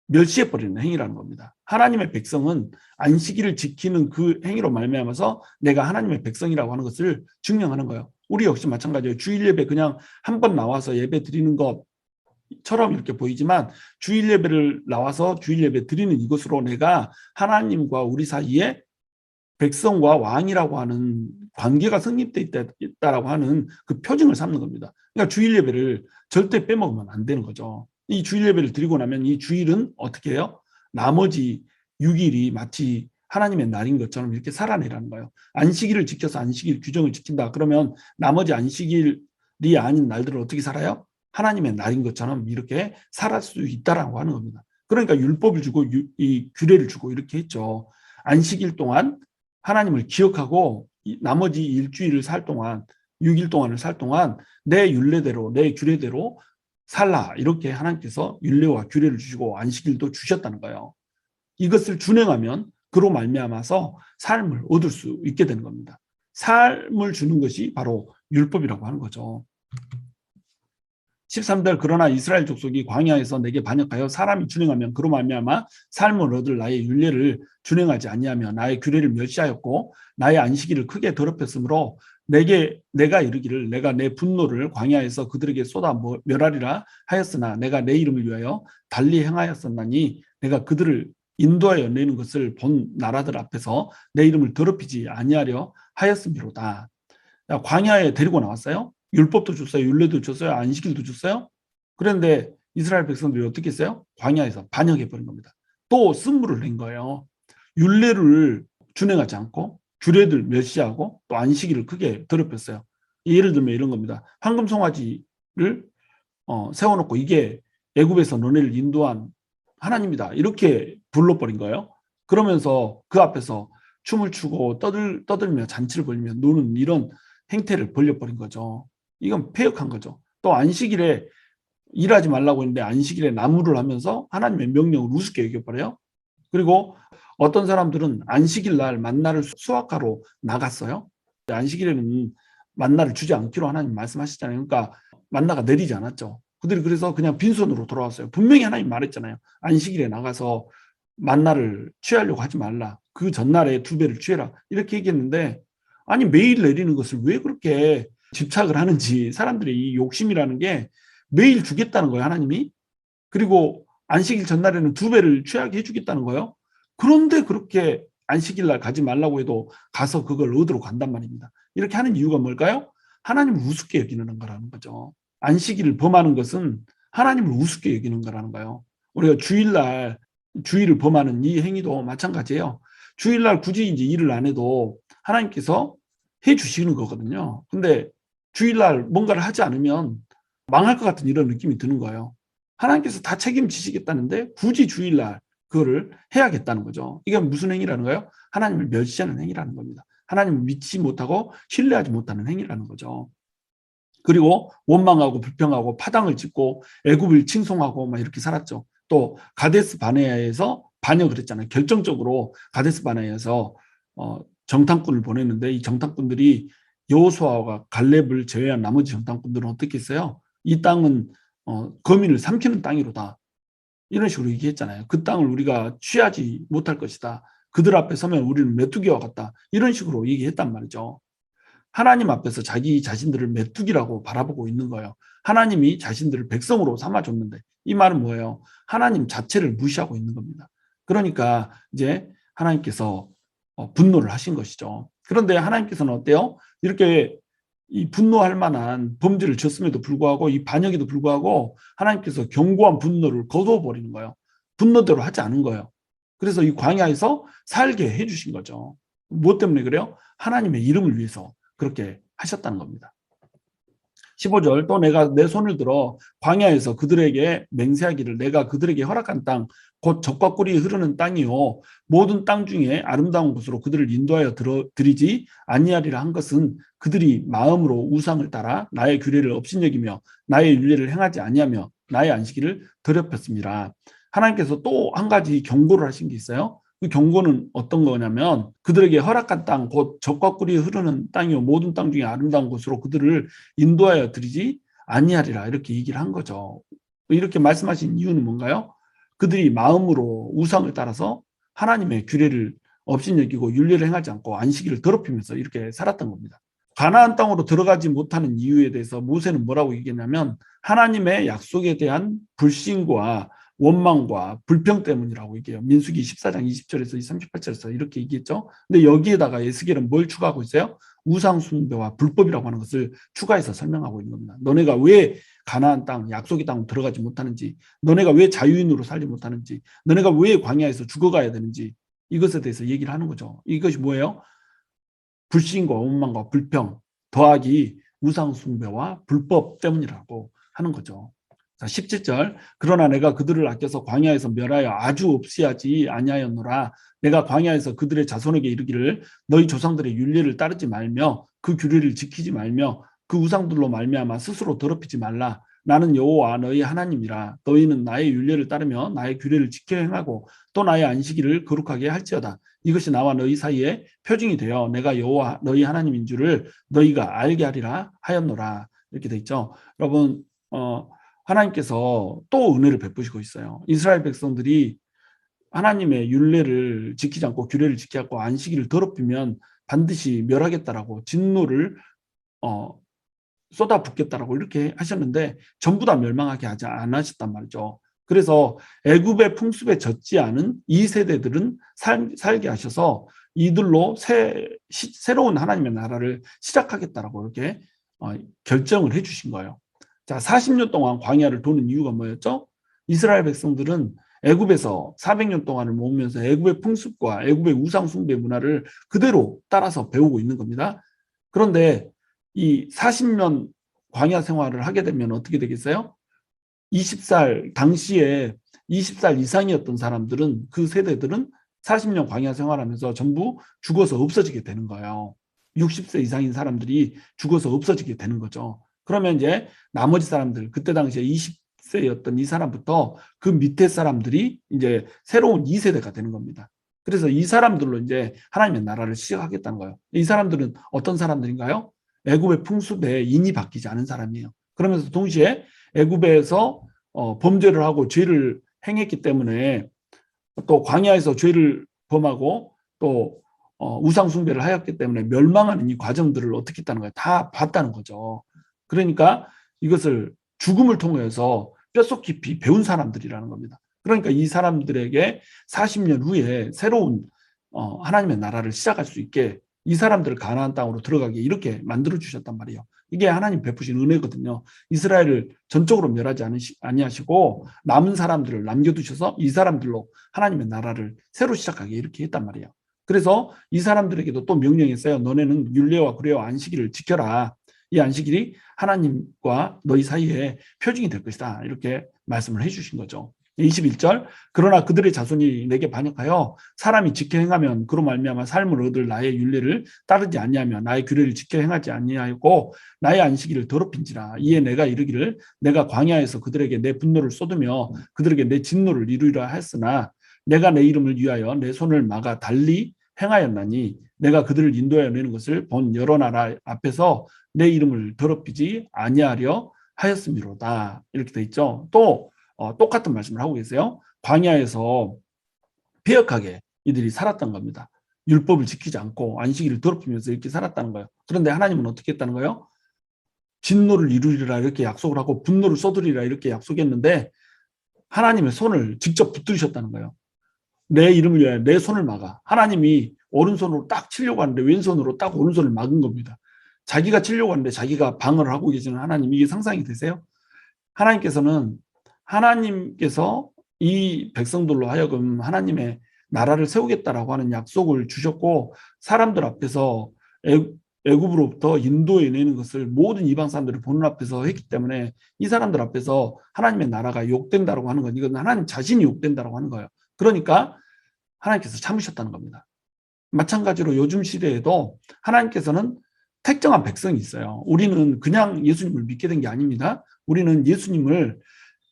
Speaker 1: 멸시해버리는 행위라는 겁니다. 하나님의 백성은 안식일을 지키는 그 행위로 말미암아서 내가 하나님의 백성이라고 하는 것을 증명하는 거예요. 우리 역시 마찬가지예요. 주일 예배 그냥 한 번 나와서 예배 드리는 것처럼 이렇게 보이지만 주일 예배를 나와서 주일 예배 드리는 이것으로 내가 하나님과 우리 사이에 백성과 왕이라고 하는 관계가 성립되어 있다라고 하는 그 표징을 삼는 겁니다. 그러니까 주일 예배를 절대 빼먹으면 안 되는 거죠. 이 주일 예배를 드리고 나면 이 주일은 어떻게 해요? 나머지 6일이 마치 하나님의 날인 것처럼 이렇게 살아내라는 거예요. 안식일을 지켜서 안식일 규정을 지킨다. 그러면 나머지 안식일이 아닌 날들을 어떻게 살아요? 하나님의 날인 것처럼 이렇게 살아갈 수 있다라고 하는 겁니다. 그러니까 율법을 주고 이 규례를 주고 이렇게 했죠. 안식일 동안 하나님을 기억하고 나머지 일주일을 살 동안 6일 동안을 살 동안 내 율례대로 내 규례대로 살라. 이렇게 하나님께서 율례와 규례를 주시고 안식일도 주셨다는 거예요. 이것을 준행하면 그로 말미암아서 삶을 얻을 수 있게 되는 겁니다. 삶을 주는 것이 바로 율법이라고 하는 거죠. 13절 그러나 이스라엘 족속이 광야에서 내게 반역하여 사람이 준행하면 그로 말미암아 삶을 얻을 나의 율례를 준행하지 아니하며 나의 규례를 멸시하였고 나의 안식일을 크게 더럽혔으므로 내가 이르기를 내가 내 분노를 광야에서 그들에게 쏟아 멸하리라 하였으나 내가 내 이름을 위하여 달리 행하였었나니 내가 그들을 인도하여 내는 것을 본 나라들 앞에서 내 이름을 더럽히지 아니하려 하였음이로다. 광야에 데리고 나왔어요. 율법도 줬어요. 율례도 줬어요. 안식일도 줬어요. 그런데 이스라엘 백성들이 어떻게 했어요? 광야에서 반역해버린 겁니다. 또 쓴물을 낸 거예요. 율례를 준행하지 않고 규례들 멸시하고 또 안식일을 크게 더럽혔어요. 예를 들면 이런 겁니다. 황금 송아지를 세워놓고 이게 애굽에서 너네를 인도한 하나님이다. 이렇게 불러버린 거예요. 그러면서 그 앞에서 춤을 추고 떠들며 잔치를 벌이며 노는 이런 행태를 벌려버린 거죠. 이건 폐역한 거죠. 또 안식일에 일하지 말라고 했는데 안식일에 나무를 하면서 하나님의 명령을 우습게 여겨버려요. 그리고 어떤 사람들은 안식일 날 만나를 수확하러 나갔어요. 안식일에는 만나를 주지 않기로 하나님 말씀하시잖아요. 그러니까 만나가 내리지 않았죠. 그들이 그래서 그냥 빈손으로 돌아왔어요. 분명히 하나님 말했잖아요. 안식일에 나가서 만나를 취하려고 하지 말라. 그 전날에 2배를 취해라. 이렇게 얘기했는데 아니 매일 내리는 것을 왜 그렇게 집착을 하는지 사람들의 이 욕심이라는 게 매일 주겠다는 거예요. 하나님이. 그리고 안식일 전날에는 2배를 취하게 해주겠다는 거예요. 그런데 그렇게 안식일 날 가지 말라고 해도 가서 그걸 얻으러 간단 말입니다. 이렇게 하는 이유가 뭘까요? 하나님을 우습게 여기는 거라는 거죠. 안식일을 범하는 것은 하나님을 우습게 여기는 거라는 거예요. 우리가 주일날 주일을 범하는 이 행위도 마찬가지예요. 주일날 굳이 이제 일을 안 해도 하나님께서 해 주시는 거거든요. 근데 주일날 뭔가를 하지 않으면 망할 것 같은 이런 느낌이 드는 거예요. 하나님께서 다 책임지시겠다는데 굳이 주일날 그거를 해야겠다는 거죠. 이게 무슨 행위라는 거예요? 하나님을 멸시하는 행위라는 겁니다. 하나님을 믿지 못하고 신뢰하지 못하는 행위라는 거죠. 그리고 원망하고 불평하고 파당을 짓고 애굽을 칭송하고 막 이렇게 살았죠. 또 가데스 바네아에서 반역을 했잖아요. 결정적으로 가데스 바네아에서 정탐꾼을 보냈는데 이 정탐꾼들이 여호수아와 갈렙을 제외한 나머지 정탐꾼들은 어떻게 했어요? 이 땅은 거민을 삼키는 땅이로다. 이런 식으로 얘기했잖아요. 그 땅을 우리가 취하지 못할 것이다. 그들 앞에 서면 우리는 메뚜기와 같다. 이런 식으로 얘기했단 말이죠. 하나님 앞에서 자기 자신들을 메뚜기라고 바라보고 있는 거예요. 하나님이 자신들을 백성으로 삼아줬는데 이 말은 뭐예요? 하나님 자체를 무시하고 있는 겁니다. 그러니까 이제 하나님께서 분노를 하신 것이죠. 그런데 하나님께서는 어때요? 이렇게 이 분노할 만한 범죄를 졌음에도 불구하고 이 반역에도 불구하고 하나님께서 견고한 분노를 거두어버리는 거예요. 분노대로 하지 않은 거예요. 그래서 이 광야에서 살게 해주신 거죠. 무엇 때문에 그래요? 하나님의 이름을 위해서 그렇게 하셨다는 겁니다. 15절 또 내가 내 손을 들어 광야에서 그들에게 맹세하기를 내가 그들에게 허락한 땅 곧 젖과 꿀이 흐르는 땅이요 모든 땅 중에 아름다운 곳으로 그들을 인도하여 드리지 아니하리라 한 것은 그들이 마음으로 우상을 따라 나의 규례를 업신여기며 나의 율례를 행하지 아니하며 나의 안식일을 더럽혔습니다. 하나님께서 또 한 가지 경고를 하신 게 있어요. 그 경고는 어떤 거냐면 그들에게 허락한 땅 곧 젖과 꿀이 흐르는 땅이요 모든 땅 중에 아름다운 곳으로 그들을 인도하여 드리지 아니하리라 이렇게 얘기를 한 거죠. 이렇게 말씀하신 이유는 뭔가요? 그들이 마음으로 우상을 따라서 하나님의 규례를 업신여기고 율례를 행하지 않고 안식일을 더럽히면서 이렇게 살았던 겁니다. 가나안 땅으로 들어가지 못하는 이유에 대해서 모세는 뭐라고 얘기했냐면 하나님의 약속에 대한 불신과 원망과 불평 때문이라고 얘기해요. 민수기 14장 20절에서 38절에서 이렇게 얘기했죠. 근데 여기에다가 에스겔은 뭘 추가하고 있어요? 우상 숭배와 불법이라고 하는 것을 추가해서 설명하고 있는 겁니다. 너네가 왜 가나안 땅, 약속의 땅으로 들어가지 못하는지, 너네가 왜 자유인으로 살지 못하는지, 너네가 왜 광야에서 죽어가야 되는지, 이것에 대해서 얘기를 하는 거죠. 이것이 뭐예요? 불신과 원망과 불평 더하기 우상숭배와 불법 때문이라고 하는 거죠. 자, 17절. 그러나 내가 그들을 아껴서 광야에서 멸하여 아주 없이 하지 아니하였노라. 내가 광야에서 그들의 자손에게 이르기를 너희 조상들의 율례를 따르지 말며 그 규례를 지키지 말며 그 우상들로 말미암아 스스로 더럽히지 말라. 나는 여호와 너희 하나님이라. 너희는 나의 율례를 따르며 나의 규례를 지켜 행하고 또 나의 안식일을 거룩하게 할지어다. 이것이 나와 너희 사이에 표징이 되어 내가 여호와 너희 하나님인 줄을 너희가 알게 하리라 하였노라. 이렇게 돼 있죠. 여러분, 하나님께서 또 은혜를 베푸시고 있어요. 이스라엘 백성들이 하나님의 율례를 지키지 않고 규례를 지키지 않고 안식일을 더럽히면 반드시 멸하겠다라고 진노를 쏟아붓겠다라고 이렇게 하셨는데 전부 다 멸망하게 하지 않으셨단 말이죠. 그래서 애굽의 풍습에 젖지 않은 이 세대들은 살게 하셔서 이들로 새로운 하나님의 나라를 시작하겠다라고 이렇게 결정을 해주신 거예요. 자, 40년 동안 광야를 도는 이유가 뭐였죠? 이스라엘 백성들은 애굽에서 400년 동안을 모으면서 애굽의 풍습과 애굽의 우상 숭배 문화를 그대로 따라서 배우고 있는 겁니다. 그런데 이 40년 광야 생활을 하게 되면 어떻게 되겠어요? 20살 당시에 20살 이상이었던 사람들은 그 세대들은 40년 광야 생활하면서 전부 죽어서 없어지게 되는 거예요. 60세 이상인 사람들이 죽어서 없어지게 되는 거죠. 그러면 이제 나머지 사람들 그때 당시에 20세였던 이 사람부터 그 밑에 사람들이 이제 새로운 2세대가 되는 겁니다. 그래서 이 사람들로 이제 하나님의 나라를 시작하겠다는 거예요. 이 사람들은 어떤 사람들인가요? 애굽의 풍습에 인이 바뀌지 않은 사람이에요. 그러면서 동시에 애굽에서 범죄를 하고 죄를 행했기 때문에 또 광야에서 죄를 범하고 또 우상 숭배를 하였기 때문에 멸망하는 이 과정들을 어떻게 했다는 거예요. 다 봤다는 거죠. 그러니까 이것을 죽음을 통해서 뼛속 깊이 배운 사람들이라는 겁니다. 그러니까 이 사람들에게 40년 후에 새로운 하나님의 나라를 시작할 수 있게 이 사람들을 가나안 땅으로 들어가게 이렇게 만들어 주셨단 말이에요. 이게 하나님 베푸신 은혜거든요. 이스라엘을 전적으로 멸하지 아니하시고 남은 사람들을 남겨두셔서 이 사람들로 하나님의 나라를 새로 시작하게 이렇게 했단 말이에요. 그래서 이 사람들에게도 또 명령했어요. 너네는 율례와 규례와 안식일을 지켜라. 이 안식일이 하나님과 너희 사이에 표징이 될 것이다. 이렇게 말씀을 해주신 거죠. 21절. 그러나 그들의 자손이 내게 반역하여 사람이 지켜 행하면 그로 말미암아 삶을 얻을 나의 율례를 따르지 아니하며 나의 규례를 지켜 행하지 아니하고 나의 안식일을 더럽힌지라. 이에 내가 이르기를 내가 광야에서 그들에게 내 분노를 쏟으며 그들에게 내 진노를 이루리라 했으나 내가 내 이름을 위하여 내 손을 막아 달리 행하였나니 내가 그들을 인도하여 내는 것을 본 여러 나라 앞에서 내 이름을 더럽히지 아니하려 하였음이로다. 이렇게 돼 있죠. 또 똑같은 말씀을 하고 계세요. 광야에서 폐역하게 이들이 살았던 겁니다. 율법을 지키지 않고 안식일을 더럽히면서 이렇게 살았다는 거예요. 그런데 하나님은 어떻게 했다는 거예요? 진노를 이루리라 이렇게 약속을 하고 분노를 쏟으리라 이렇게 약속했는데 하나님의 손을 직접 붙들으셨다는 거예요. 내 이름을 위하여 내 손을 막아. 하나님이 오른손으로 딱 치려고 하는데 왼손으로 딱 오른손을 막은 겁니다. 자기가 치려고 하는데 자기가 방어를 하고 계시는 하나님, 이게 상상이 되세요? 하나님께서 이 백성들로 하여금 하나님의 나라를 세우겠다라고 하는 약속을 주셨고 사람들 앞에서 애굽으로부터 인도해내는 것을 모든 이방 사람들이 보는 앞에서 했기 때문에 이 사람들 앞에서 하나님의 나라가 욕된다고 하는 건 이건 하나님 자신이 욕된다고 하는 거예요. 그러니까 하나님께서 참으셨다는 겁니다. 마찬가지로 요즘 시대에도 하나님께서는 특정한 백성이 있어요. 우리는 그냥 예수님을 믿게 된 게 아닙니다. 우리는 예수님을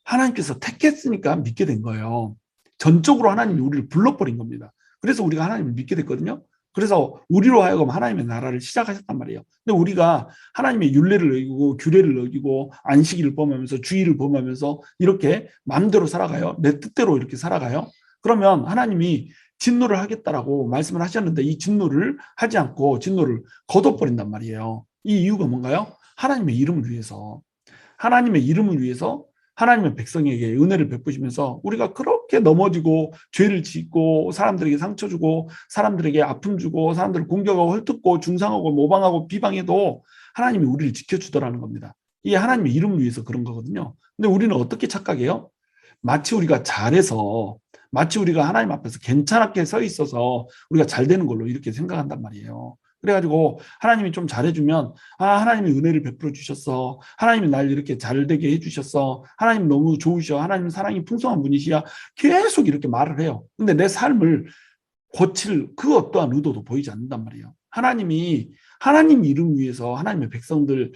Speaker 1: 하나님께서 택했으니까 믿게 된 거예요. 전적으로 하나님이 우리를 불러버린 겁니다. 그래서 우리가 하나님을 믿게 됐거든요. 그래서 우리로 하여금 하나님의 나라를 시작하셨단 말이에요. 근데 우리가 하나님의 율례를 어기고 규례를 어기고 안식일을 범하면서 주일을 범하면서 이렇게 마음대로 살아가요. 내 뜻대로 이렇게 살아가요. 그러면 하나님이 진노를 하겠다라고 말씀을 하셨는데 이 진노를 하지 않고 진노를 거둬버린단 말이에요. 이 이유가 뭔가요? 하나님의 이름을 위해서. 하나님의 이름을 위해서 하나님의 백성에게 은혜를 베푸시면서 우리가 그렇게 넘어지고 죄를 짓고 사람들에게 상처 주고 사람들에게 아픔 주고 사람들을 공격하고 헐뜯고 중상하고 모방하고 비방해도 하나님이 우리를 지켜주더라는 겁니다. 이게 하나님의 이름을 위해서 그런 거거든요. 근데 우리는 어떻게 착각해요? 마치 우리가 잘해서 마치 우리가 하나님 앞에서 괜찮게 서 있어서 우리가 잘 되는 걸로 이렇게 생각한단 말이에요. 그래가지고 하나님이 좀 잘해주면 하나님이 은혜를 베풀어 주셨어. 하나님이 날 이렇게 잘 되게 해주셨어. 하나님 너무 좋으셔. 하나님 사랑이 풍성한 분이시야. 계속 이렇게 말을 해요. 근데 내 삶을 고칠 그 어떠한 의도도 보이지 않는단 말이에요. 하나님이 하나님 이름 위해서 하나님의 백성들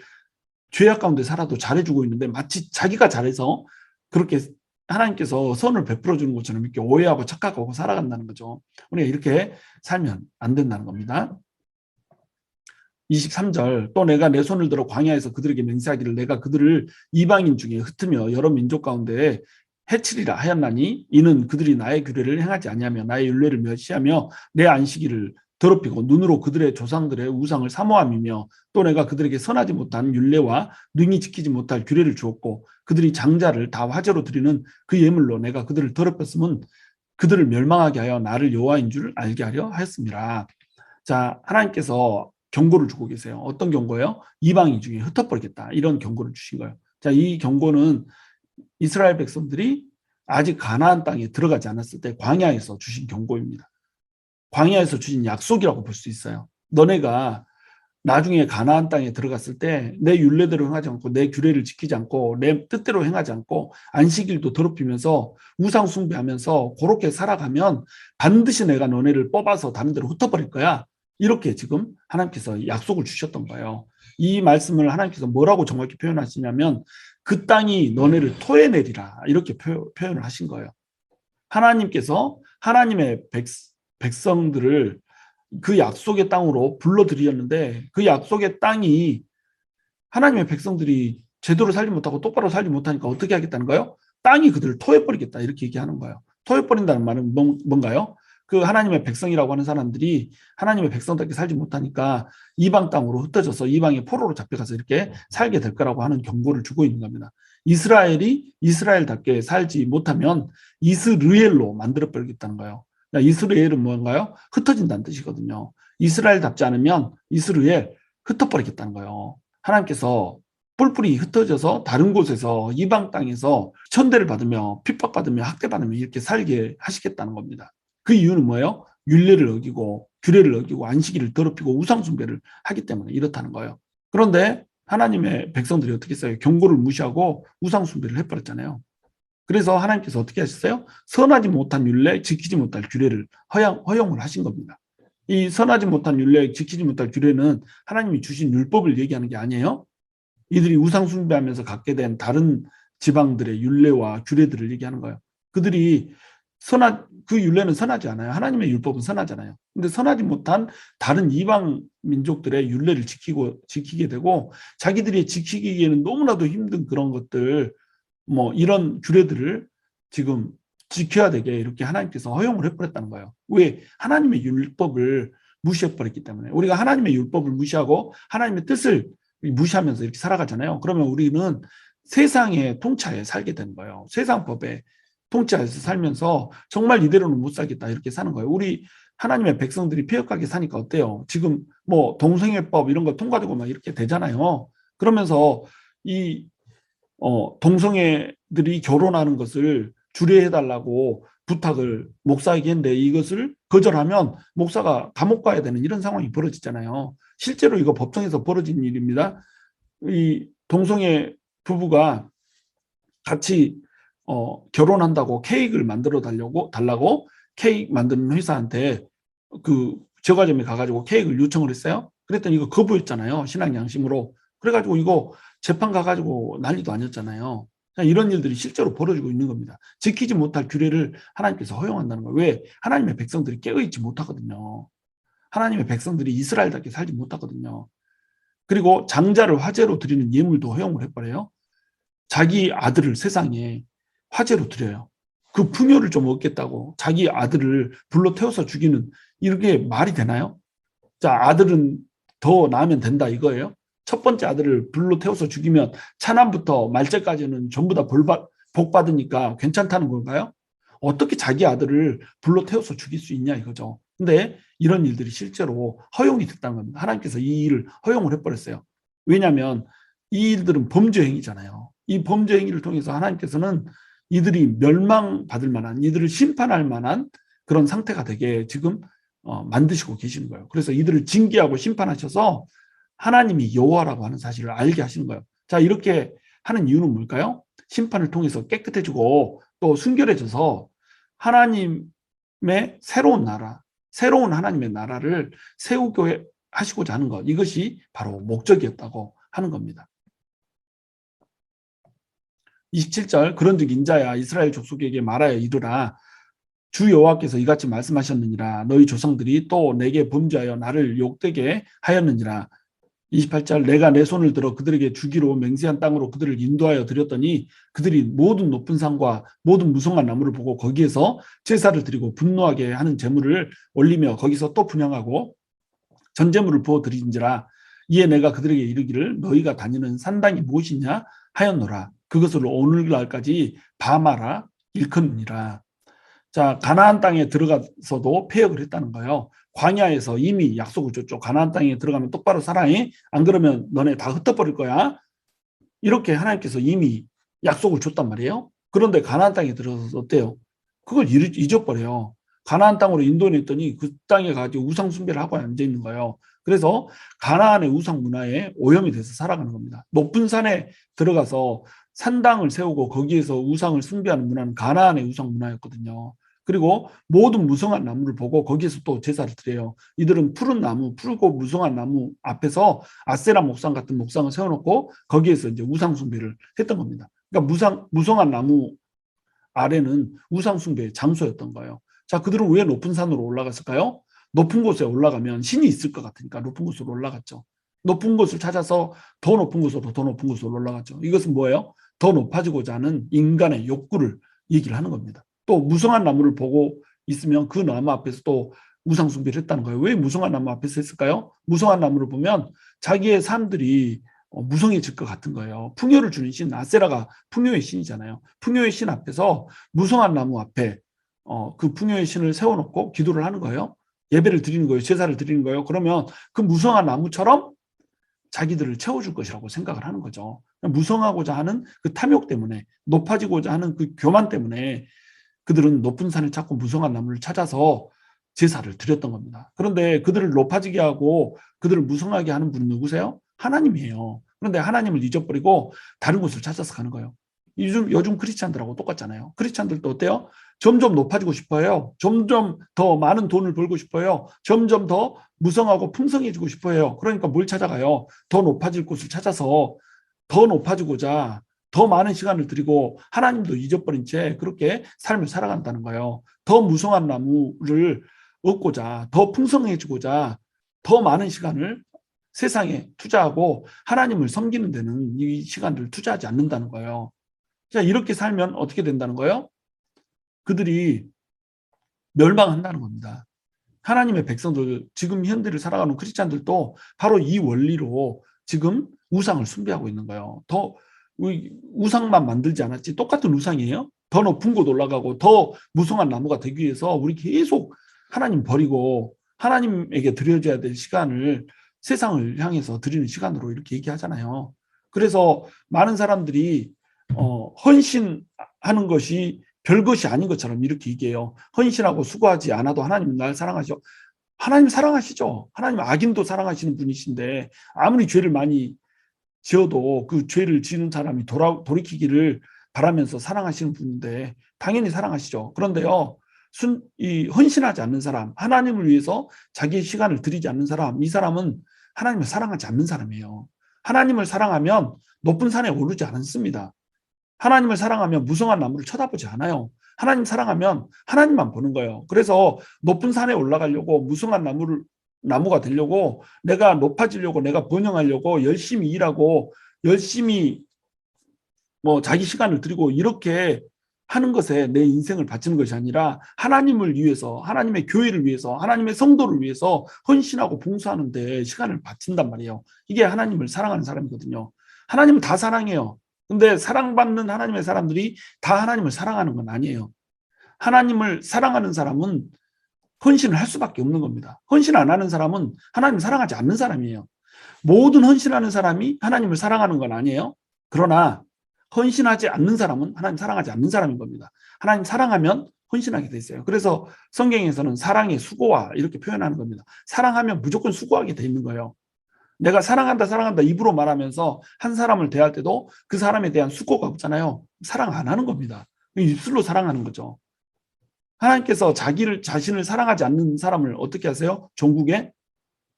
Speaker 1: 죄악 가운데 살아도 잘해주고 있는데 마치 자기가 잘해서 그렇게 하나님께서 선을 베풀어 주는 것처럼 이렇게 오해하고 착각하고 살아간다는 거죠. 우리가 이렇게 살면 안 된다는 겁니다. 23절 또 내가 내 손을 들어 광야에서 그들에게 맹세하기를 내가 그들을 이방인 중에 흩으며 여러 민족 가운데 해치리라 하였나니 이는 그들이 나의 규례를 행하지 아니하며 나의 율례를 멸시하며 내 안식일을 더럽히고 눈으로 그들의 조상들의 우상을 사모함이며 또 내가 그들에게 선하지 못한 율례와 능히 지키지 못할 규례를 주었고 그들이 장자를 다 화제로 드리는 그 예물로 내가 그들을 더럽혔으면 그들을 멸망하게 하여 나를 여호와인 줄 알게 하려 하였습니다. 자, 하나님께서 경고를 주고 계세요. 어떤 경고예요? 이방인 중에 흩어버리겠다. 이런 경고를 주신 거예요. 자, 이 경고는 이스라엘 백성들이 아직 가나안 땅에 들어가지 않았을 때 광야에서 주신 경고입니다. 광야에서 주신 약속이라고 볼 수 있어요. 너네가 나중에 가나안 땅에 들어갔을 때 내 율례대로 행하지 않고 내 규례를 지키지 않고 내 뜻대로 행하지 않고 안식일도 더럽히면서 우상 숭배하면서 그렇게 살아가면 반드시 내가 너네를 뽑아서 다른 데로 흩어버릴 거야. 이렇게 지금 하나님께서 약속을 주셨던 거예요. 이 말씀을 하나님께서 뭐라고 정확히 표현하시냐면 그 땅이 너네를 토해내리라 이렇게 표현을 하신 거예요. 하나님께서 하나님의 백성들을 그 약속의 땅으로 불러들이었는데 그 약속의 땅이 하나님의 백성들이 제대로 살지 못하고 똑바로 살지 못하니까 어떻게 하겠다는 거예요? 땅이 그들을 토해버리겠다 이렇게 얘기하는 거예요. 토해버린다는 말은 뭔가요? 그 하나님의 백성이라고 하는 사람들이 하나님의 백성답게 살지 못하니까 이방 땅으로 흩어져서 이방의 포로로 잡혀가서 이렇게 살게 될 거라고 하는 경고를 주고 있는 겁니다. 이스라엘이 이스라엘답게 살지 못하면 이스르엘로 만들어버리겠다는 거예요. 이스라엘은 뭔가요? 흩어진다는 뜻이거든요. 이스라엘답지 않으면 이스라엘 흩어버리겠다는 거예요. 하나님께서 뿔뿔이 흩어져서 다른 곳에서 이방 땅에서 천대를 받으며 핍박받으며 학대받으며 이렇게 살게 하시겠다는 겁니다. 그 이유는 뭐예요? 율례를 어기고 규례를 어기고 안식일을 더럽히고 우상숭배를 하기 때문에 이렇다는 거예요. 그런데 하나님의 백성들이 어떻게 했어요? 경고를 무시하고 우상숭배를 해버렸잖아요. 그래서 하나님께서 어떻게 하셨어요? 선하지 못한 율례, 지키지 못할 규례를 허용을 하신 겁니다. 이 선하지 못한 율례, 지키지 못할 규례는 하나님이 주신 율법을 얘기하는 게 아니에요. 이들이 우상숭배하면서 갖게 된 다른 지방들의 율례와 규례들을 얘기하는 거예요. 그들이 그 율례는 선하지 않아요. 하나님의 율법은 선하잖아요. 근데 선하지 못한 다른 이방 민족들의 율례를 지키게 되고 자기들이 지키기에는 너무나도 힘든 그런 것들 이런 규례들을 지금 지켜야 되게 이렇게 하나님께서 허용을 해버렸다는 거예요. 왜? 하나님의 율법을 무시해버렸기 때문에. 우리가 하나님의 율법을 무시하고 하나님의 뜻을 무시하면서 이렇게 살아가잖아요. 그러면 우리는 세상의 통치하에 살게 되는 거예요. 세상 법에 통치하에서 살면서 정말 이대로는 못 살겠다 이렇게 사는 거예요. 우리 하나님의 백성들이 폐역하게 사니까 어때요? 지금 동성애법 이런 거 통과되고 막 이렇게 되잖아요. 그러면서 이 동성애들이 결혼하는 것을 주례해달라고 부탁을 목사에게 했는데 이것을 거절하면 목사가 감옥 가야 되는 이런 상황이 벌어지잖아요. 실제로 이거 법정에서 벌어진 일입니다. 이 동성애 부부가 같이 결혼한다고 케이크를 만들어 달라고 케이크 만드는 회사한테 그 제과점에 가가지고 케이크를 요청을 했어요. 그랬더니 이거 거부했잖아요. 신앙 양심으로. 그래가지고 이거 재판 가가지고 난리도 아니었잖아요. 이런 일들이 실제로 벌어지고 있는 겁니다. 지키지 못할 규례를 하나님께서 허용한다는 거예요. 왜? 하나님의 백성들이 깨어있지 못하거든요. 하나님의 백성들이 이스라엘답게 살지 못하거든요. 그리고 장자를 화제로 드리는 예물도 허용을 해버려요. 자기 아들을 세상에 화제로 드려요. 그 풍요를 좀 얻겠다고 자기 아들을 불러 태워서 죽이는 이렇게 말이 되나요? 자, 아들은 더 낳으면 된다 이거예요. 첫 번째 아들을 불로 태워서 죽이면 차남부터 말째까지는 전부 다 복 받으니까 괜찮다는 건가요? 어떻게 자기 아들을 불로 태워서 죽일 수 있냐 이거죠. 근데 이런 일들이 실제로 허용이 됐다는 겁니다. 하나님께서 이 일을 허용을 해버렸어요. 왜냐하면 이 일들은 범죄 행위잖아요. 이 범죄 행위를 통해서 하나님께서는 이들이 멸망받을 만한, 이들을 심판할 만한 그런 상태가 되게 지금 만드시고 계시는 거예요. 그래서 이들을 징계하고 심판하셔서 하나님이 여호와라고 하는 사실을 알게 하시는 거예요. 자, 이렇게 하는 이유는 뭘까요? 심판을 통해서 깨끗해지고 또 순결해져서 하나님의 새로운 나라, 새로운 하나님의 나라를 세우게 하시고자 하는 것, 이것이 바로 목적이었다고 하는 겁니다. 27절, 그런즉 인자야 이스라엘 족속에게 말하여 이르라. 주 여호와께서 이같이 말씀하셨느니라. 너희 조상들이 또 내게 범죄하여 나를 욕되게 하였느니라. 28절, 내가 내 손을 들어 그들에게 주기로 맹세한 땅으로 그들을 인도하여 드렸더니 그들이 모든 높은 산과 모든 무성한 나무를 보고 거기에서 제사를 드리고 분노하게 하는 제물을 올리며 거기서 또 분향하고 전제물을 부어 드린지라. 이에 내가 그들에게 이르기를 너희가 다니는 산당이 무엇이냐 하였노라. 그것을 오늘날까지 바마라 일컫느니라. 자, 가나안 땅에 들어가서도 패역을 했다는 거예요. 광야에서 이미 약속을 줬죠. 가나안 땅에 들어가면 똑바로 살아해. 안 그러면 너네 다 흩어버릴 거야. 이렇게 하나님께서 이미 약속을 줬단 말이에요. 그런데 가나안 땅에 들어가서 어때요? 그걸 잊어버려요. 가나안 땅으로 인도했더니 그 땅에 가지고 우상 숭배를 하고 앉아 있는 거예요. 그래서 가나안의 우상 문화에 오염이 돼서 살아가는 겁니다. 높은 산에 들어가서 산당을 세우고 거기에서 우상을 숭배하는 문화는 가나안의 우상 문화였거든요. 그리고 모든 무성한 나무를 보고 거기에서 또 제사를 드려요. 이들은 푸른 나무, 푸르고 무성한 나무 앞에서 아세라 목상 같은 목상을 세워놓고 거기에서 이제 우상 숭배를 했던 겁니다. 그러니까 무성한 나무 아래는 우상 숭배의 장소였던 거예요. 자, 그들은 왜 높은 산으로 올라갔을까요? 높은 곳에 올라가면 신이 있을 것 같으니까 높은 곳으로 올라갔죠. 높은 곳을 찾아서 더 높은 곳으로 올라갔죠. 이것은 뭐예요? 더 높아지고자 하는 인간의 욕구를 얘기를 하는 겁니다. 또 무성한 나무를 보고 있으면 그 나무 앞에서 또 우상 숭배를 했다는 거예요. 왜 무성한 나무 앞에서 했을까요? 무성한 나무를 보면 자기의 삶들이 무성해질 것 같은 거예요. 풍요를 주는 신, 아세라가 풍요의 신이잖아요. 풍요의 신 앞에서 무성한 나무 앞에 그 풍요의 신을 세워놓고 기도를 하는 거예요. 예배를 드리는 거예요. 제사를 드리는 거예요. 그러면 그 무성한 나무처럼 자기들을 채워줄 것이라고 생각을 하는 거죠. 무성하고자 하는 그 탐욕 때문에, 높아지고자 하는 그 교만 때문에 그들은 높은 산을 찾고 무성한 나무를 찾아서 제사를 드렸던 겁니다. 그런데 그들을 높아지게 하고 그들을 무성하게 하는 분은 누구세요? 하나님이에요. 그런데 하나님을 잊어버리고 다른 곳을 찾아서 가는 거예요. 요즘 크리스찬들하고 똑같잖아요. 크리스찬들도 어때요? 점점 높아지고 싶어요. 점점 더 많은 돈을 벌고 싶어요. 점점 더 무성하고 풍성해지고 싶어요. 그러니까 뭘 찾아가요? 더 높아질 곳을 찾아서 더 높아지고자 더 많은 시간을 들이고 하나님도 잊어버린 채 그렇게 삶을 살아간다는 거예요. 더 무성한 나무를 얻고자, 더 풍성해지고자 더 많은 시간을 세상에 투자하고 하나님을 섬기는 데는 이 시간을 투자하지 않는다는 거예요. 자, 이렇게 살면 어떻게 된다는 거예요? 그들이 멸망한다는 겁니다. 하나님의 백성들, 지금 현대를 살아가는 크리스찬들도 바로 이 원리로 지금 우상을 숭배하고 있는 거예요. 더 우상만 만들지 않았지 똑같은 우상이에요. 더 높은 곳 올라가고 더 무성한 나무가 되기 위해서 우리 계속 하나님 버리고 하나님에게 드려줘야 될 시간을 세상을 향해서 드리는 시간으로 이렇게 얘기하잖아요. 그래서 많은 사람들이 헌신하는 것이 별것이 아닌 것처럼 이렇게 얘기해요. 헌신하고 수고하지 않아도 하나님은 날 사랑하죠. 하나님 사랑하시죠. 하나님 악인도 사랑하시는 분이신데 아무리 죄를 많이 지어도 그 죄를 지는 사람이 돌이키기를 바라면서 사랑하시는 분인데 당연히 사랑하시죠. 그런데요, 헌신하지 않는 사람, 하나님을 위해서 자기의 시간을 들이지 않는 사람, 이 사람은 하나님을 사랑하지 않는 사람이에요. 하나님을 사랑하면 높은 산에 오르지 않습니다. 하나님을 사랑하면 무성한 나무를 쳐다보지 않아요. 하나님 사랑하면 하나님만 보는 거예요. 그래서 높은 산에 올라가려고 무성한 나무가 되려고 내가 높아지려고 내가 번영하려고 열심히 일하고 열심히 자기 시간을 들이고 이렇게 하는 것에 내 인생을 바치는 것이 아니라 하나님을 위해서, 하나님의 교회를 위해서, 하나님의 성도를 위해서 헌신하고 봉사하는 데 시간을 바친단 말이에요. 이게 하나님을 사랑하는 사람이거든요. 하나님은 다 사랑해요. 근데 사랑받는 하나님의 사람들이 다 하나님을 사랑하는 건 아니에요. 하나님을 사랑하는 사람은 헌신을 할 수밖에 없는 겁니다. 헌신 안 하는 사람은 하나님을 사랑하지 않는 사람이에요. 모든 헌신하는 사람이 하나님을 사랑하는 건 아니에요. 그러나 헌신하지 않는 사람은 하나님 사랑하지 않는 사람인 겁니다. 하나님 사랑하면 헌신하게 돼 있어요. 그래서 성경에서는 사랑의 수고와 이렇게 표현하는 겁니다. 사랑하면 무조건 수고하게 돼 있는 거예요. 내가 사랑한다 사랑한다 입으로 말하면서 한 사람을 대할 때도 그 사람에 대한 수고가 없잖아요. 사랑 안 하는 겁니다. 입술로 사랑하는 거죠. 하나님께서 자신을 사랑하지 않는 사람을 어떻게 하세요? 종국에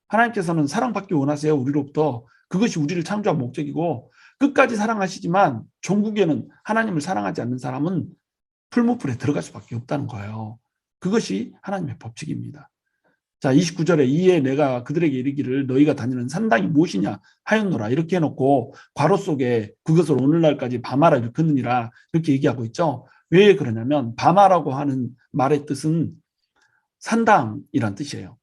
Speaker 1: 하나님께서는 사랑받기 원하세요. 우리로부터. 그것이 우리를 창조한 목적이고 끝까지 사랑하시지만 종국에는 하나님을 사랑하지 않는 사람은 풀무불에 들어갈 수밖에 없다는 거예요. 그것이 하나님의 법칙입니다. 자, 29절에 이에 내가 그들에게 이르기를 너희가 다니는 산당이 무엇이냐 하였노라 이렇게 해놓고 괄호 속에 그것을 오늘날까지 바마라 일컫느니라 이렇게 얘기하고 있죠. 왜 그러냐면 바마라고 하는 말의 뜻은 산당이란 뜻이에요.